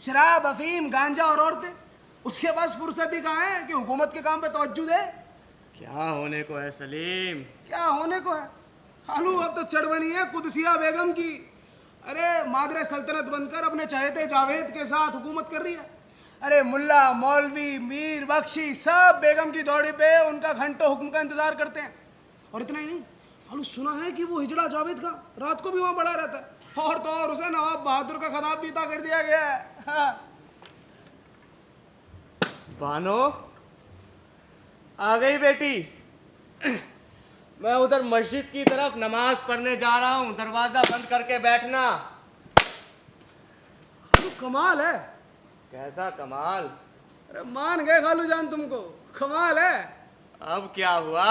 शराब अफीम गांजा और औरतें। उसके पास फुर्सत ही कहाँ है कि हुकूमत के काम पे तवज्जो दे। क्या होने को है सलीम? क्या होने को है खालू, अब तो चढ़ बनी है कुदसिया बेगम की। अरे मादरे सल्तनत बनकर अपने चहेते जावेद के साथ हुकूमत कर रही है। अरे मुल्ला मौलवी मीर बख्शी सब बेगम की दौड़ी पे उनका घंटों हुक्म का इंतजार करते हैं। और इतना ही नहीं खालू, सुना है कि वो हिजड़ा जावेद का रात को भी वहां पड़ा रहता है, और तो और उसे नवाब बहादुर का खिताब भी अता कर दिया गया है। हाँ। बानो आ गई बेटी। मैं उधर मस्जिद की तरफ नमाज पढ़ने जा रहा हूँ, दरवाजा बंद करके बैठना। खालू कमाल है। कैसा कमाल? अरे मान गए खालू जान, तुमको कमाल है। अब क्या हुआ?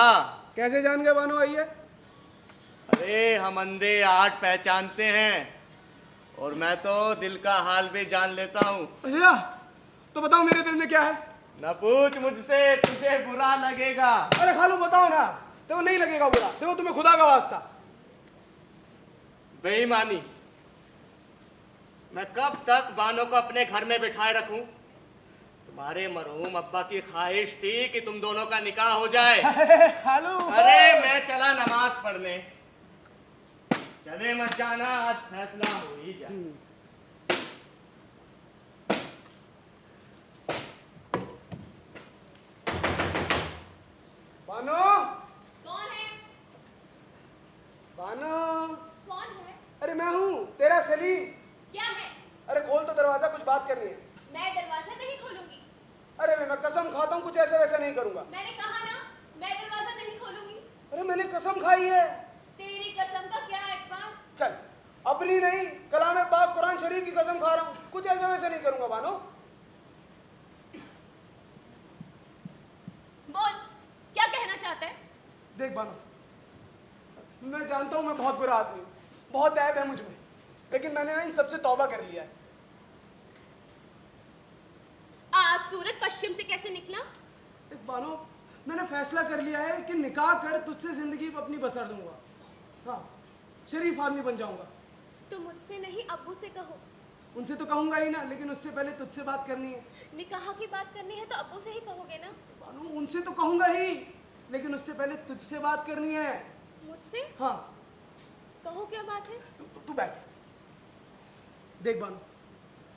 कैसे जान गए बानो आइए? अरे हम अंधे आठ पहचानते हैं, और मैं तो दिल का हाल भी जान लेता हूँ। अच्छा तो बताओ मेरे दिल में क्या है? न पूछ मुझसे, तुझे बुरा लगेगा। अरे खालू बताओ ना, तो नहीं लगेगा बुरा, देखो तुम्हें खुदा का वास्ता। बेईमानी। मैं कब तक बानो को अपने घर में बिठाए रखूं? तुम्हारे मरहूम अब्बा की ख्वाहिश थी कि तुम दोनों का निकाह हो जाए। अरे खालू, अरे मैं चला नमाज पढ़ने, चले मत जाना, आज फैसला हो ही जाए। बानो, कौन है? बानो, कौन है? अरे मैं हूँ तेरा सलीम। क्या है? अरे खोल तो दरवाजा, कुछ बात करनी है। मैं दरवाजा नहीं खोलूंगी। अरे मैं कसम खाता हूँ कुछ ऐसा वैसा नहीं करूंगा। मैंने कहा ना, मैं दरवाजा नहीं खोलूंगी। अरे मैंने कसम खाई है। तेरी कसम का क्या एतबार? चल अपनी नहीं, कलाम पाक कुरान शरीफ की कसम खा रहा हूँ, कुछ ऐसा वैसा नहीं करूंगा। बानो बोल, क्या कहना चाहता है? देख बानो, मैं जानता हूँ मैं बहुत बुरा आदमी हूँ, बहुत ऐब है मुझ में, लेकिन मैंने ना इन सबसे तौबा कर लिया है। आज सूरज पश्चिम से कैसे निकला? देख बानो, मैंने फैसला कर लिया है कि निकाह कर तुझसे जिंदगी अपनी बसर दूंगा। हाँ, शरीफ आदमी बन जाऊंगा। तो मुझसे नहीं, अब्बू से कहो। उनसे तो कहूंगा ही ना, लेकिन उससे पहले तुझसे बात करनी है। निकाह की बात करनी है तो अब्बू से ही कहोगे ना? बानो उनसे तो कहूंगा ही, लेकिन उससे पहले तुझसे बात करनी है। मुझसे? हाँ। कहो क्या बात है? तू बैठ। देख बानो,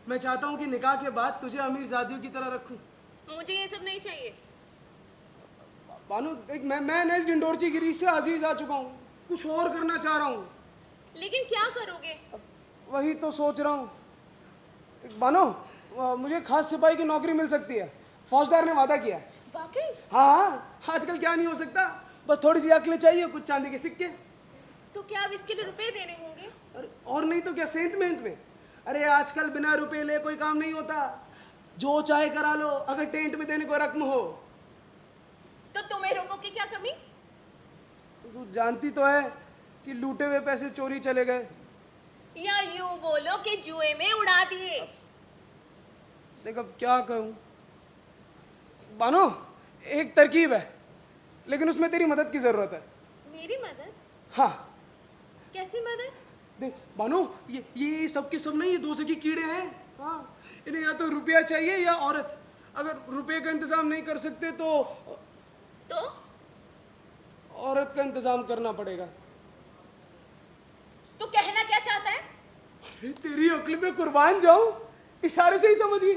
मैं चाहता हूँ कि निकाह के बाद तुझे अमीर जादियों की तरह रखूं। मुझे ये सब नहीं चाहिए। बानो देख, मैं नेक्स्ट डिंडोरची गिरी से अजीज आ चुका हूँ, कुछ और करना चाह रहा हूँ। लेकिन क्या करोगे? वही तो सोच रहा हूँ। बानो, मुझे खास सिपाही की नौकरी मिल सकती है, फौजदार ने वादा किया है। वाकई? हाँ, आजकल क्या नहीं हो सकता, बस थोड़ी सी अक्ल चाहिए, कुछ चांदी के सिक्के। तो क्या अब इसके लिए रुपए देने होंगे? अरे और नहीं तो क्या, सेंत मेंत में। अरे आजकल बिना रुपए ले कोई काम नहीं होता, जो चाहे करा लो, अगर टेंट में देने को रकम हो। तो तुम्हें रुपयों की क्या कमी? तू जानती तो है कि लूटे हुए पैसे चोरी चले गए। या यूं बोलो कि जुए में उड़ा दिए। देख अब क्या कहूँ बानो, एक तरकीब है लेकिन उसमें तेरी मदद की जरूरत है। मेरी मदद? हाँ कैसी मदद? देख बानो, ये सब के सब नहीं, ये दो सखी कीड़े हैं। हाँ, इन्हें या तो रुपया चाहिए या औरत। अगर रुपये का इंतजाम नहीं कर सकते तो औरत का इंतजाम करना पड़ेगा। तो कहना क्या चाहता है? अरे तेरी अक्ल पे कुर्बान जाऊं, इशारे से ही समझ गई।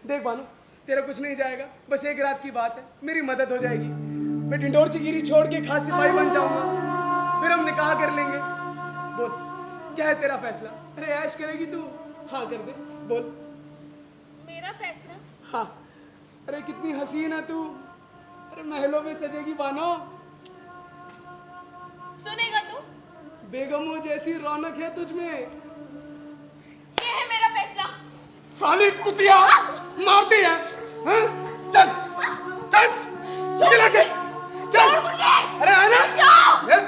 देख बानो, तेरा कुछ नहीं जाएगा, बस एक रात की बात है, मेरी मदद हो जाएगी। मैं ढिंडोर चिगिरी छोड़ के खास सिपाही बन जाऊंगा, फिर हम निकाह कर लेंगे। बोल क्या है तेरा फैसला? अरे ऐश करेगी तू? हाँ कर दे, बोल। मेरा फैसला? हाँ। अरे कितनी हसीन है तू, अरे महलों में सजेगी बानो। सुनेगा तू? बेगमों जैसी रौनक है तुझ में। ये है मेरा फैसला। साली कुतिया मारती है, हाँ? चल चल चल ऐसे चल। अरे आना,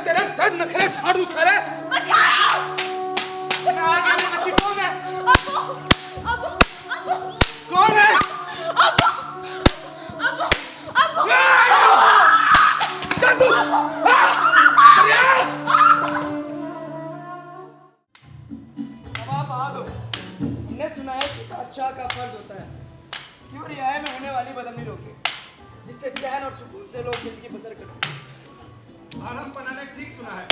तेरे दर्द नखरे झाड़ू सारे। आगे में बच्ची कौन है? कौन है? चल तू। हमने सुना है कि बादशाह का फर्ज होता है कि वो रियाया में होने वाली बदअमनी रोके, जिससे चैन और सुकून से लोग जिंदगी बसर कर सकें। आलम पन्ना ने ठीक सुना है।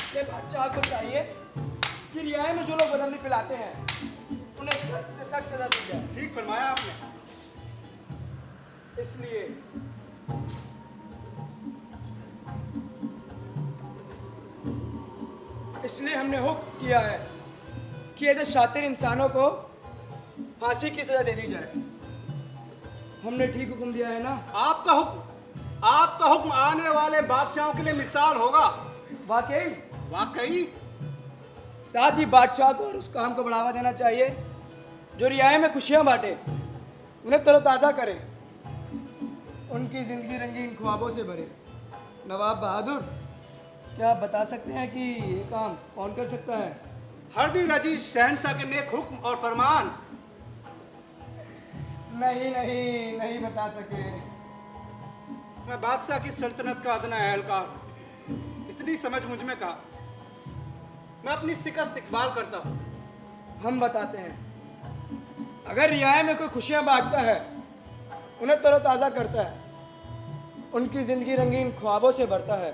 ये बादशाह को चाहिए कि रियाया में जो लोग बदअमनी फैलाते हैं उन्हें सख्त से सख्त सजा दी जाए। ठीक फरमाया आपने। इसलिए हमने हुक्म किया है कि ऐसे शातिर इंसानों को फांसी की सजा दे दी जाए। हमने ठीक हुक्म दिया है ना? आपका हुक्म आने वाले बादशाहों के लिए मिसाल होगा। वाकई वाकई। साथ ही बादशाह को और उस काम को बढ़ावा देना चाहिए जो रियाया में खुशियां बांटे, उन्हें तरोताज़ा करे, उनकी जिंदगी रंगीन ख्वाबों से भरे। नवाब बहादुर, क्या आप बता सकते हैं कि ये काम कौन कर सकता है? हर दिल अजीज शहंशाह के नेक हुक्म और फरमान। नहीं बता सके। मैं बादशाह की सल्तनत का अदना एहलकार, इतनी समझ मुझ में कहा, मैं अपनी शिकस्त इकबाल करता हूँ। हम बताते हैं, अगर रियाया में कोई खुशियां बांटता है, उन्हें तरोताज़ा करता है, उनकी ज़िंदगी रंगीन ख्वाबों से भरता है,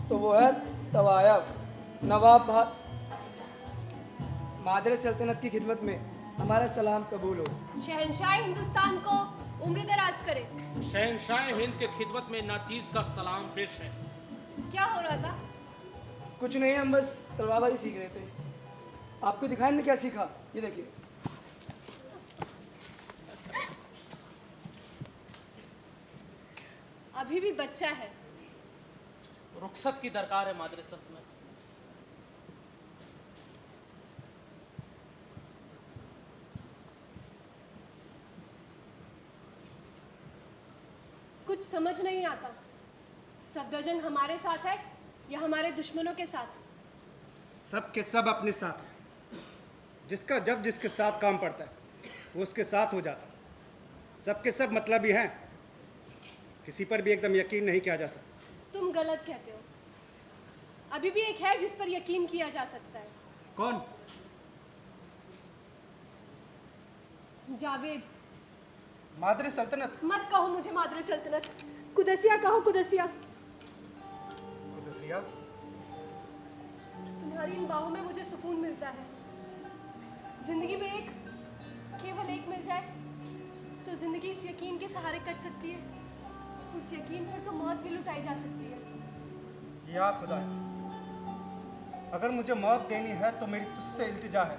तो वो है तवायफ। नवाब मादर सल्तनत की खिदमत में हमारा सलाम कबूल हो। शहंशाह हिंदुस्तान को उम्र दराज करे। शहंशाह हिंद के खिदमत में नाचीज का सलाम पेश है। क्या हो रहा था? कुछ नहीं, हम बस तलवारबाजी सीख रहे थे। आपको दिखाएं हमने क्या सीखा, ये देखिए। अभी भी बच्चा है। रुखसत की दरकार है मादर सल्तनत। कुछ समझ नहीं आता, सफदरजंग हमारे साथ है या हमारे दुश्मनों के साथ? सब के सब अपने साथ हैं। जिसका जब जिसके साथ काम पड़ता है वो उसके साथ हो जाता है। सब के सब मतलबी हैं, किसी पर भी एकदम यकीन नहीं किया जा सकता। तुम गलत कहते हो। अभी भी एक है जिस पर यकीन किया जा सकता है। कौन? जावेद। मादर सल्तनत? मत कहो मुझे मादर सल्तनत, कुदसिया कहो, कुदसिया। कुदसिया? तुम्हारी इन बाहों में मुझे सुकून मिलता है। जिंदगी में केवल एक मिल जाए तो जिंदगी इस यकीन के सहारे कट सकती है। उस यकीन पर तो मौत भी लुटाई जा सकती है। या खुदा, अगर मुझे मौत देनी है तो मेरी तुझसे इल्तिजा है,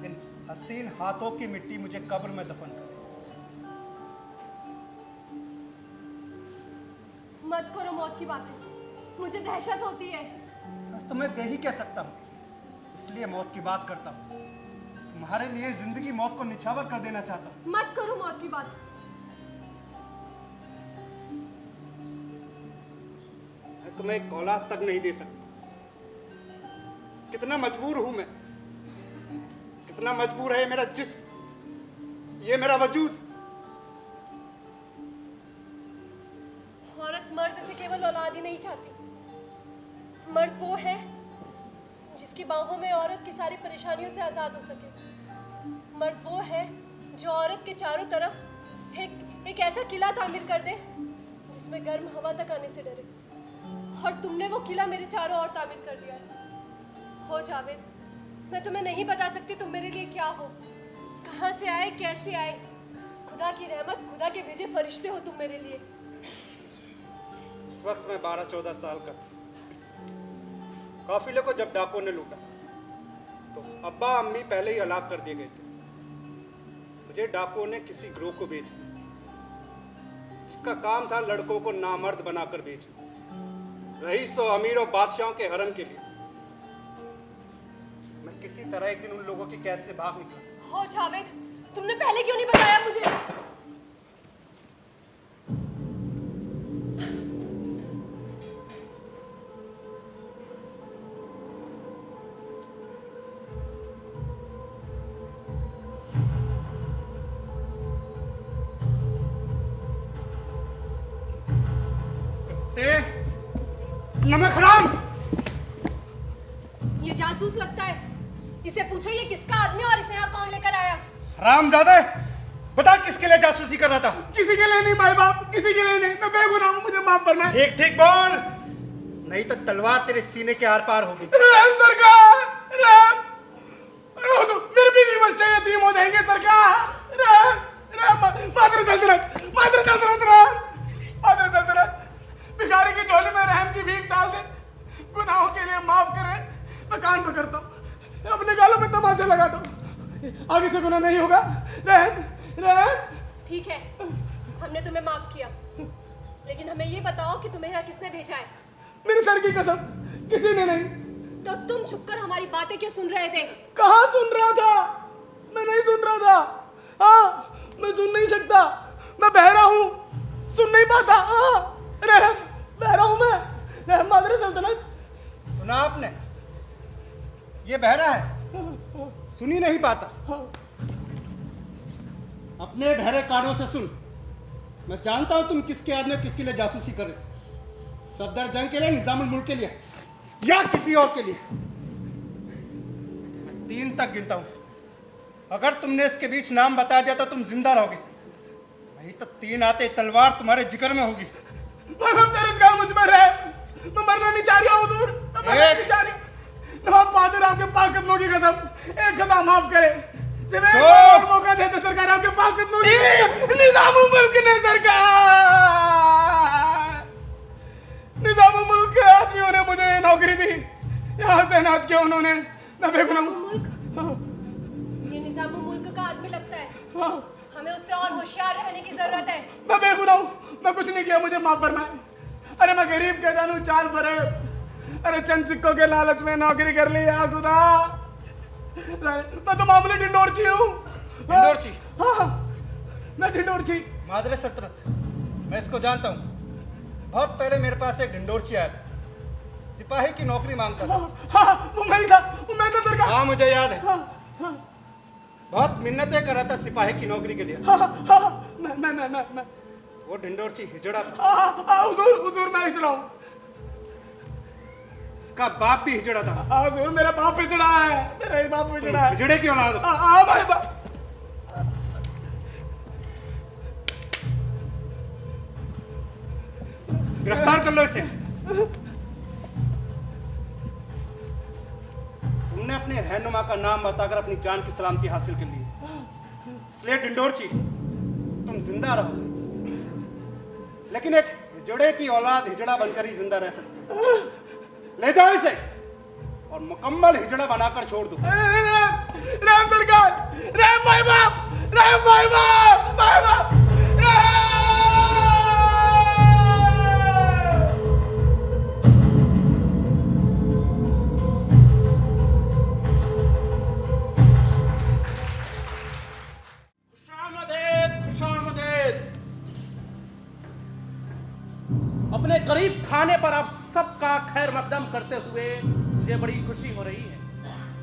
इन हसीन हाथों की मिट्टी मुझे कब्र में दफन कर। मत करो मौत की बातें, मुझे दहशत होती है। तुम्हें दे ही कह सकता हूँ, इसलिए मौत की बात करता हूँ। तुम्हारे लिए जिंदगी मौत को निछावर कर देना चाहता हूँ। मत करो मौत की बात। मैं तुम्हें एक औलाद तक नहीं दे सकता। कितना मजबूर हूं मैं, कितना मजबूर है मेरा जिस्म, ये मेरा वजूद। औरत मर्द से केवल औलाद ही नहीं चाहती, मर्द वो है जिसकी बाहों में औरत की सारी परेशानियों से आज़ाद हो सके। मर्द वो है जो औरत के चारों तरफ एक ऐसा किला तामीर कर दे जिसमें गर्म हवा तक आने से डरे। और तुमने वो किला मेरे चारों ओर तामीर कर दिया है। हो जावेद, मैं तुम्हें नहीं बता सकती तुम मेरे लिए क्या हो, कहाँ से आए, कैसे आए। खुदा की रहमत, खुदा के भेजे फरिश्ते हो तुम मेरे लिए। इस वक्त मैं 12-14 साल का था। काफिले को जब डाकुओं ने लूटा तो अब्बा अम्मी पहले ही हलाक कर दिए गए थे। मुझे डाकुओं ने किसी गिरोह को बेच दिया जिसका काम था लड़कों को नामर्द बनाकर बेचना, रईसों, अमीरों, बादशाहों के हरम के लिए। मैं किसी तरह एक दिन उन लोगों की कैद से भाग निकला। हो जावेद, तुमने पहले क्यों नहीं बताया मुझे? नमक हराम! ये जासूस लगता है। इसे पूछो ये किसका आदमी और इसे यहाँ कौन लेकर आया? हरामजादे, बता किसके लिए जासूसी कर रहा था? किसी के लिए नहीं भाई बाप, किसी के लिए नहीं। मैं बेगुनाह हूँ, मुझे माफ करना। ठीक ठीक बोल, नहीं तो तलवार तेरे सीने के आर पार होगी। राम सरकार, राम, मेरे बीवी बच्चे यतीम हो जाएंगे सरकार। राम, राम, मादर सल्तनत, मादर सल्तनत, राम, मादर सल्तनत, भिखारी की झोली में रहम की भीख डाल दे, गुनाहों के लिए माफ करे। मैं कान पकड़ता हूँ, अपने गालों पे तमाचा लगाता हूँ, आगे से गुनाह नहीं होगा। रहम, रहम। ठीक है, हमने तुम्हें माफ किया, लेकिन हमें ये बताओ कि तुम्हें यहाँ किसने भेजा है? मेरे सर की कसम, किसी ने नहीं। तो तुम छुपकर हमारी बातें क्यों सुन रहे थे? कहाँ सुन रहा था? मैं नहीं सुन रहा था। हाँ, मैं सुन नहीं सकता, मैं बहरा हूँ, सुन नहीं पाता। हाँ, रहम, बहरा हूँ मैं। रहम, मादर सल्तनत। सुना आपने? ये बहरा है, सुन ही नहीं पाता। अपने बहरे कानों से सुन। मैं जानता हूं तुम किसके आदमी, किसके लिए जासूसी कर रहे हो। सफदर जंग के लिए, निजामुल मुल्क के लिए, या किसी और के लिए। मैं 3 तक गिनता हूं। अगर तुमने इसके बीच नाम बता दिया तो तुम जिंदा रहोगे, नहीं तो 3 आते तलवार तुम्हारे जिगर में होगी। तेरे मुझ पर है, मैं मरना नहीं चाह रहा हूँ दूर, मैं मरना नहीं चाह रही। नवाब पादर आपके पाक कदमों की कसम, एक खता माफ करे, सिर्फ एक और मौका देते सरकार, आपके पाक कदमों की। निजामुल मुल्क ने सरकार, निजामुल मुल्क के आदमियों ने मुझे नौकरी दी, यहाँ तैनात किया उन्होंने। मैं बेगुनाह हूँ। ये निजामुल मुल्क का आदमी लगता है, हमें उससे और होशियार रहने की जरूरत है। मैं बेगुनाह हूँ, मैं कुछ नहीं किया, मुझे माफ फरमाए। अरे मैं गरीब क्या जानू चाल भरे, अरे चंद सिक्कों के लालच में नौकरी कर ली। या खुदा, मैं तो मामूली ढिंडोरची हूँ। ढिंडोरची? हाँ, मैं ढिंडोरची। मादरे सल्तनत, मैं इसको जानता हूँ। बहुत पहले मेरे पास एक ढिंडोरची आया था, सिपाही की नौकरी मांगता था। हाँ, वो मैं ही था, वो मैं था सरकार। हाँ, मुझे याद है। बहुत मिन्नतें कर रहा था सिपाही की नौकरी के लिए। मैं वो ढिंडोरची हिजड़ा था। हुजूर मैं हिजड़ा हूँ। इसका बाप भी हिजड़ा था। हुजूर मेरा बाप हिजड़ा है, मेरा ही बाप हिजड़ा है। हिजड़े की औलाद हो। भाई बाप। गिरफ्तार कर लो इसे। तुमने अपने रहनुमा का नाम बताकर अपनी जान की सलामती हासिल कर ली, इसलिए ढिंडोरची तुम जिंदा रहो, लेकिन एक हिजड़े की औलाद हिजड़ा बनकर ही जिंदा रह सकती है। ले जाओ इसे और मुकम्मल हिजड़ा बनाकर छोड़ दो। राम सरकार, राम भाई बाप, राम भाई बाप, भाई बाप, अपने गरीब खाने पर आप सबका खैर मकदम करते हुए मुझे बड़ी खुशी हो रही है।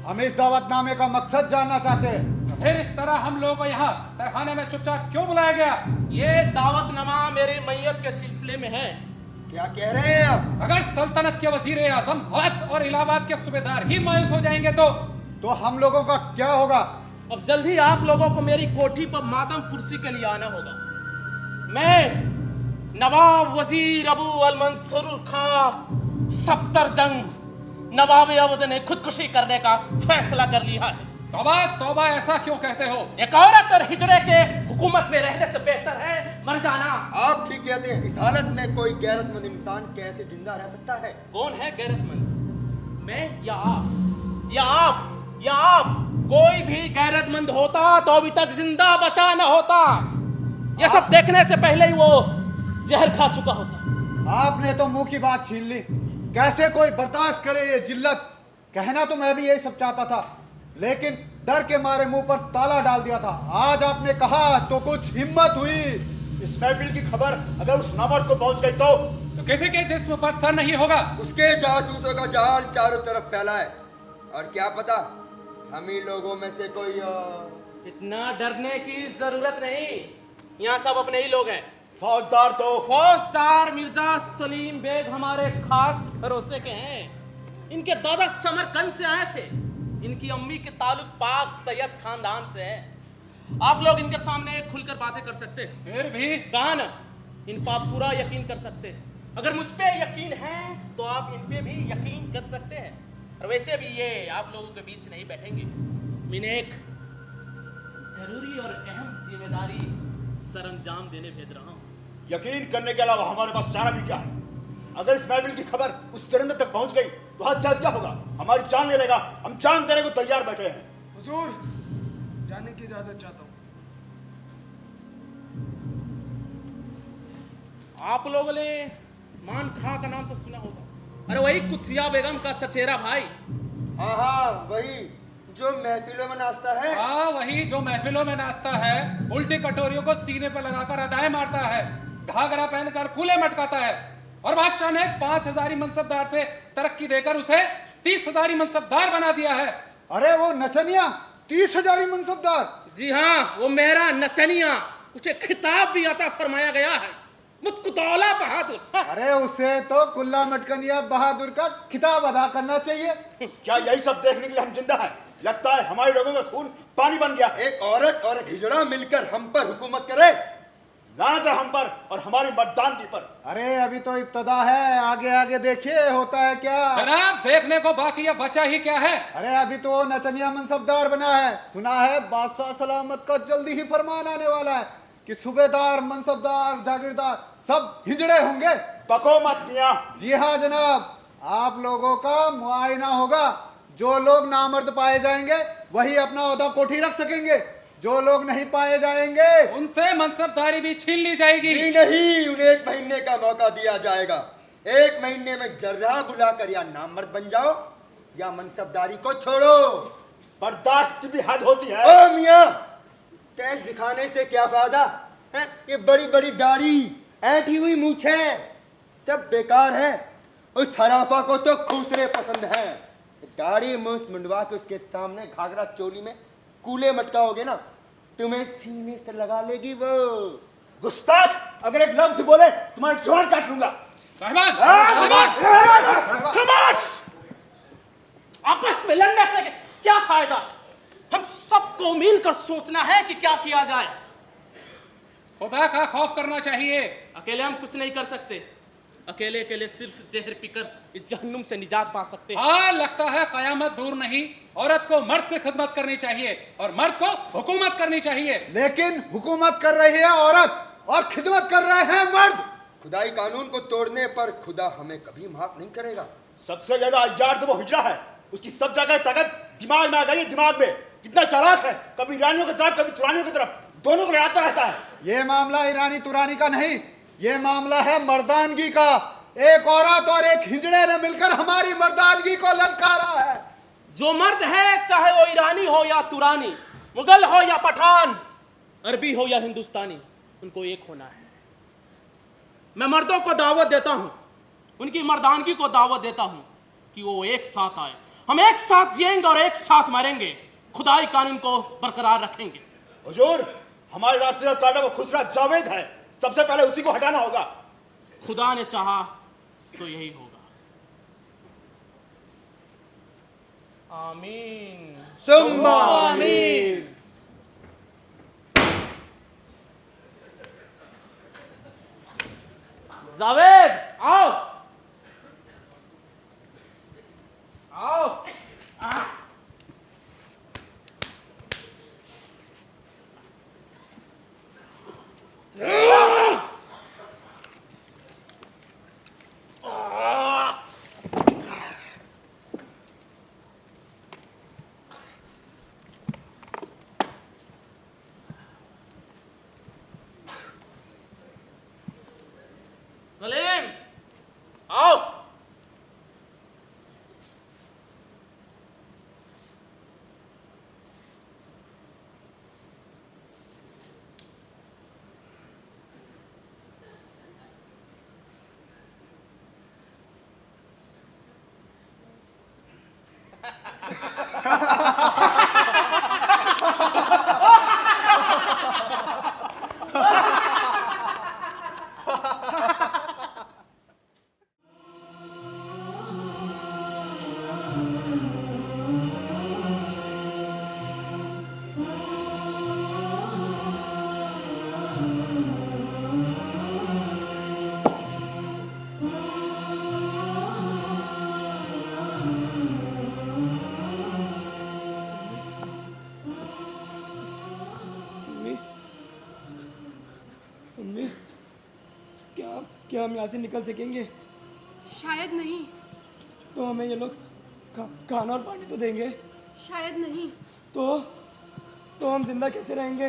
हम इस दावतनामे का मकसद जानना चाहते हैं। फिर इस तरह हम लोगों को यहाँ तहखाने में चुपचाप क्यों बुलाया गया? ये दावतनामा मेरी मैयत के सिलसिले में है। क्या कह रहे हैं आप? अगर सल्तनत के वजीर आजम अवध और इलाहाबाद के सूबेदार ही मायूस हो जाएंगे तो हम लोगों का क्या होगा? अब जल्द ही आप लोगों को मेरी कोठी पर मातम कुर्सी के लिए आना होगा। मैं नवाब वजीर अबू अल मंसूर खां सफ्तर जंग नवाब अवध ने खुदकुशी करने का फैसला कर लिया है। तौबा तौबा, ऐसा क्यों कहते हो? एक औरत और हिजड़े के हुकूमत में रहने से बेहतर है मर जाना। आप ठीक कहते हैं। इस हालत में कोई गैरतमंद इंसान कैसे जिंदा रह सकता है? कौन है गैरतमंद, मैं या आप? या आप? कोई भी गैरतमंद होता तो अभी तक जिंदा बचा न होता। ये सब देखने से पहले ही वो जहर खा चुका होता। आपने तो मुंह की बात छीन ली। कैसे कोई बर्दाश्त करे ये जिल्लत? कहना तो मैं भी यही सब चाहता था, लेकिन डर के मारे मुंह पर ताला डाल दिया था। आज आपने कहा तो कुछ हिम्मत हुई। इस महफिल की खबर अगर उस नामर्द को पहुंच गई तो किसी के जिस्म पर सर नहीं होगा। उसके जासूसों का जाल चारों तरफ फैला है, और क्या पता हम ही लोगों में से कोई इतना डरने की जरूरत नहीं। यहाँ सब अपने ही लोग हैं। फौजदार मिर्जा सलीम बेग हमारे खास भरोसे के हैं। इनके दादा समरकंद से आए थे। इनकी अम्मी के ताल्लुक पाक सैयद खानदान से है। आप लोग इनके सामने खुलकर बातें कर सकते हैं। फिर भी कहा ना, इन पर आप पूरा यकीन कर सकते हैं। अगर मुझ पे यकीन है तो आप इन पे भी यकीन कर सकते हैं। और वैसे भी ये आप लोगों के बीच नहीं बैठेंगे। मैंने एक जरूरी और अहम जिम्मेदारी सरंजाम देने भेज रहा हूँ। यकीन करने के अलावा हमारे पास चारा भी क्या है? अगर इस महफिल की खबर उस दरिंदे तक पहुंच गई तो हादसा क्या होगा? हमारी जान ले लेगा। हम जान देने को तैयार बैठे हैं। हुजूर, जाने की इजाजत चाहता हूँ। आप लोगों ने मान खां का नाम तो सुना होगा। अरे वही कुथिया बेगम का चचेरा भाई। हाँ, वही जो महफिलों में नाचता है। हाँ, वही जो महफिलों में नाचता है, उल्टी कटोरियों को सीने पर लगाकर अदाएं मारता है, घाघरा पहनकर फूले मटकाता है, और बादशाह ने 5000 मनसबदार से तरक्की देकर उसे 30,000 मनसबदार बना दिया है। अरे वो नचनिया 30,000 मनसबदार? जी हाँ, वो मेरा नचनिया। उसे खिताब भी अता फरमाया गया है, मुत्कुतौला बहादुर। अरे उसे तो कुल्ला मटकनिया बहादुर का खिताब अदा करना चाहिए। क्या यही सब देखने के लिए हम जिंदा हैं? लगता है हमारे लोगों का खून पानी बन गया। एक औरत और एक हिजड़ा मिलकर हम पर हुकूमत करे। लानत है हम पर और हमारी मर्दानगी पर। अरे अभी तो इब्तदा है, आगे आगे देखिए होता है क्या। जनाब, देखने को बाकी या बचा ही क्या है? अरे अभी तो वो नचनिया मनसबदार बना है। सुना है बादशाह सलामत का जल्दी ही फरमान आने वाला है कि सूबेदार, मनसबदार, जागीरदार सब हिजड़े होंगे। बको मत मियां। जी हाँ जनाब, आप लोगों का मुआयना होगा। जो लोग नामर्द पाए जाएंगे वही अपना ओहदा कोठी रख सकेंगे। जो लोग नहीं पाए जाएंगे उनसे मनसबदारी भी छीन ली जाएगी। जी नहीं, उन्हें 1 महीने का मौका दिया जाएगा। 1 महीने में जर्रा बुलाकर या नामर्द बन जाओ या मनसबदारी को छोड़ो। बर्दाश्त की भी हद होती है। ओ मियां, तेज दिखाने से क्या फायदा है? ये बड़ी बड़ी दाढ़ी, ऐंठी हुई मूछें सब बेकार है। उस हराफा को तो खूसरे पसंद है। दाढ़ी मूछ मुंडवा के उसके सामने घाघरा चोली में कूले मटकाओगे ना, तुम्हें सीने से लगा लेगी वो। गुस्ताख, अगर एक लफ्ज बोले तुम्हारी जुबान काट लूंगा। आपस में लड़ने से क्या फायदा? हम सबको मिलकर सोचना है कि क्या किया जाए। खुदा का खौफ करना चाहिए। अकेले हम कुछ नहीं कर सकते। अकेले अकेले सिर्फ जहर पीकर इस जहन्नुम से निजात पा सकते हैं। हाँ, लगता है कयामत दूर नहीं। औरत को मर्द की खिदमत करनी चाहिए और मर्द को हुकूमत करनी चाहिए। लेकिन हुकूमत कर रही है औरत और खिदमत कर रहे हैं मर्द। खुदाई कानून को तोड़ने पर खुदा हमें कभी माफ नहीं करेगा। सबसे ज्यादा अय्यार तो वो हिजड़ा है। उसकी सब जगह ताकत दिमाग में आ गई। दिमाग में कितना चालाक है, कभी ईरानियों की तरफ कभी तुरानियों की तरफ, दोनों को लड़ाता रहता है। ये मामला ईरानी तुरानी का नहीं, ये मामला है मर्दानगी का। एक औरत और एक हिजड़े ने मिलकर हमारी मर्दानगी को ललकारा है। जो मर्द है, चाहे वो ईरानी हो या तुरानी, मुगल हो या पठान, अरबी हो या हिंदुस्तानी, उनको एक होना है। मैं मर्दों को दावत देता हूं, उनकी मर्दानगी को दावत देता हूं कि वो एक साथ आए। हम एक साथ जिएंगे और एक साथ मरेंगे, खुदाई कानून को बरकरार रखेंगे। हुजूर, हमारे रास्ते का काटा वो खुसरा जावेद है, सबसे पहले उसी को हटाना होगा। खुदा ने चाहा तो यही होगा। आमीन सुम्मा आमीन। जावेद आओ आओ। सलीम आओ। मम्मी, क्या हम यहाँ से निकल सकेंगे? शायद नहीं। तो हमें ये लोग खाना और पानी तो देंगे? शायद नहीं। तो हम जिंदा कैसे रहेंगे?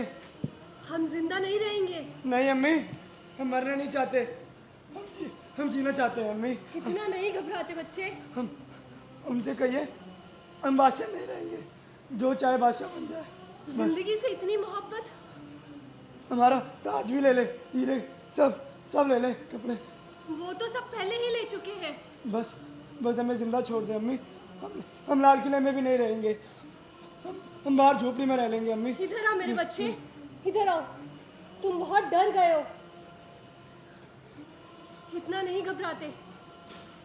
हम जिंदा नहीं रहेंगे। नहीं अम्मी, हम मरना नहीं चाहते, हम जीना चाहते हैं अम्मी। इतना नहीं घबराते बच्चे। हम उनसे कहिए हम बादशाह नहीं रहेंगे, जो चाहे बादशाह बन जाए। जिंदगी से इतनी मोहब्बत। हमारा ताज भी ले ले, हीरे सब ले ले, कपड़े। वो तो सब पहले ही ले चुके हैं। बस हमें जिंदा छोड़ दे अम्मी। हम लाल किले में भी नहीं रहेंगे, हम बाहर झोपड़ी में रह लेंगे अम्मी। इधर आओ मेरे बच्चे, इधर आओ। तुम बहुत डर गए हो। इतना नहीं घबराते।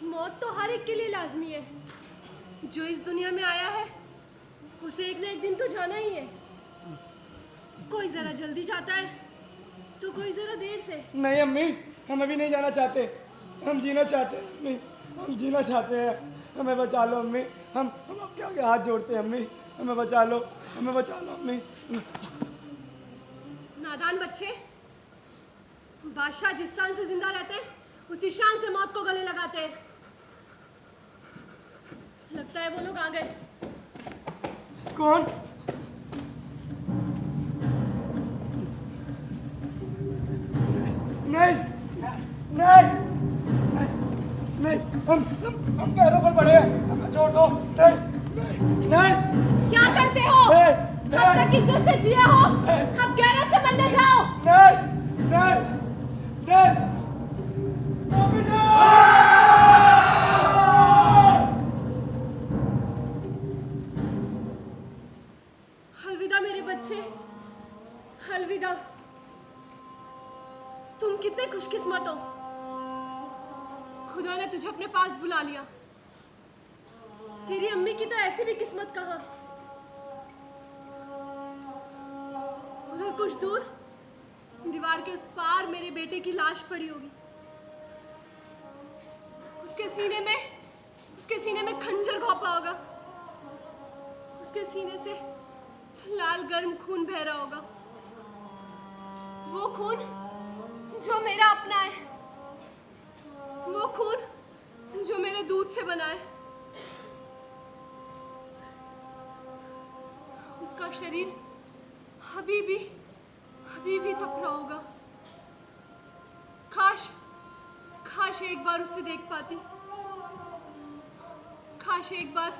मौत तो हर एक के लिए लाजमी है। जो इस दुनिया में आया है उसे एक ना एक दिन तो जाना ही है। कोई जरा जल्दी जाता है तो कोई जरा देर से। नहीं अम्मी, हम अभी नहीं जाना चाहते, हम जीना चाहते हैं अम्मी, हम जीना चाहते हैं। हमें बचा लो अम्मी, हम आपके आगे हाथ जोड़ते हैं अम्मी, हमें बचा लो अम्मी। नादान बच्चे, बादशाह जिस शान से जिंदा रहते हैं उसी शान से मौत को गले लगाते हैं। लगता है वो लोग आ गए। कौन? नहीं, हम पैरों पर पड़े हैं, हमें छोड़ दो। नहीं। क्या करते हो? अब तक इज्जत से जिए हो, अब गैरत से मरने जाओ। नहीं। अलविदा मेरे बच्चे, अलविदा। तुम कितने खुशकिस्मत हो, खुदा ने तुझे अपने पास बुला लिया। तेरी अम्मी की तो ऐसी भी किस्मत कहाँ। उधर कुछ दूर दीवार के उस पार मेरे बेटे की लाश पड़ी होगी। उसके सीने में खंजर घोंपा होगा। उसके सीने से लाल गर्म खून बह रहा होगा। वो खून जो मेरा अपना है, वो खून जो मेरे दूध से बना है। उसका शरीर अभी भी तप रहा होगा। काश एक बार उसे देख पाती। काश एक बार।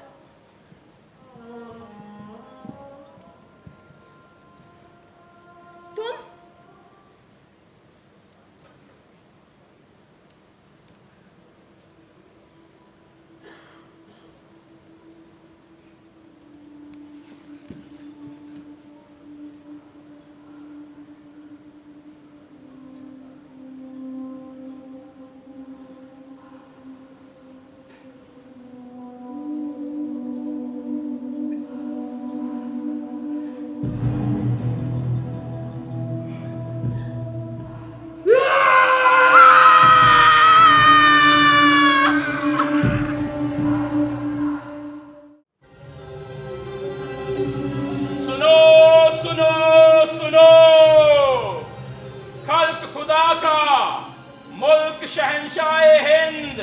शहंशाह हिंद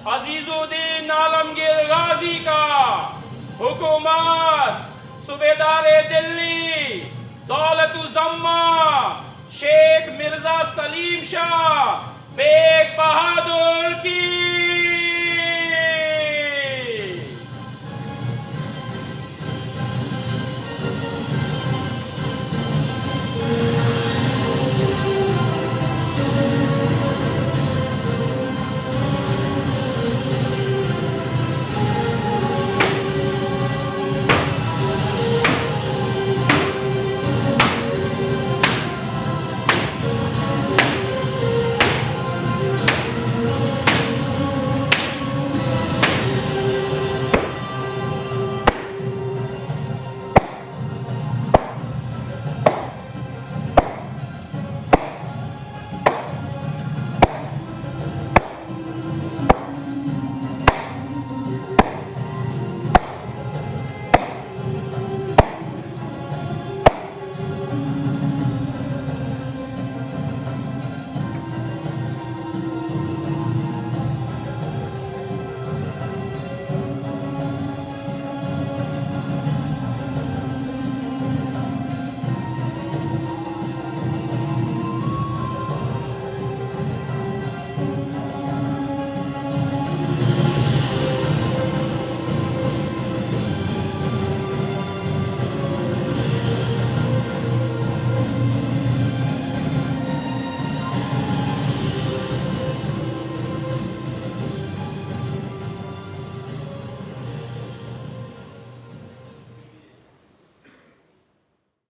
अजीजुद्दीन आलमगीर गाजी का हुकूमत सूबेदार दिल्ली दौलतुज़्ज़मा शेख मिर्जा सलीम शाह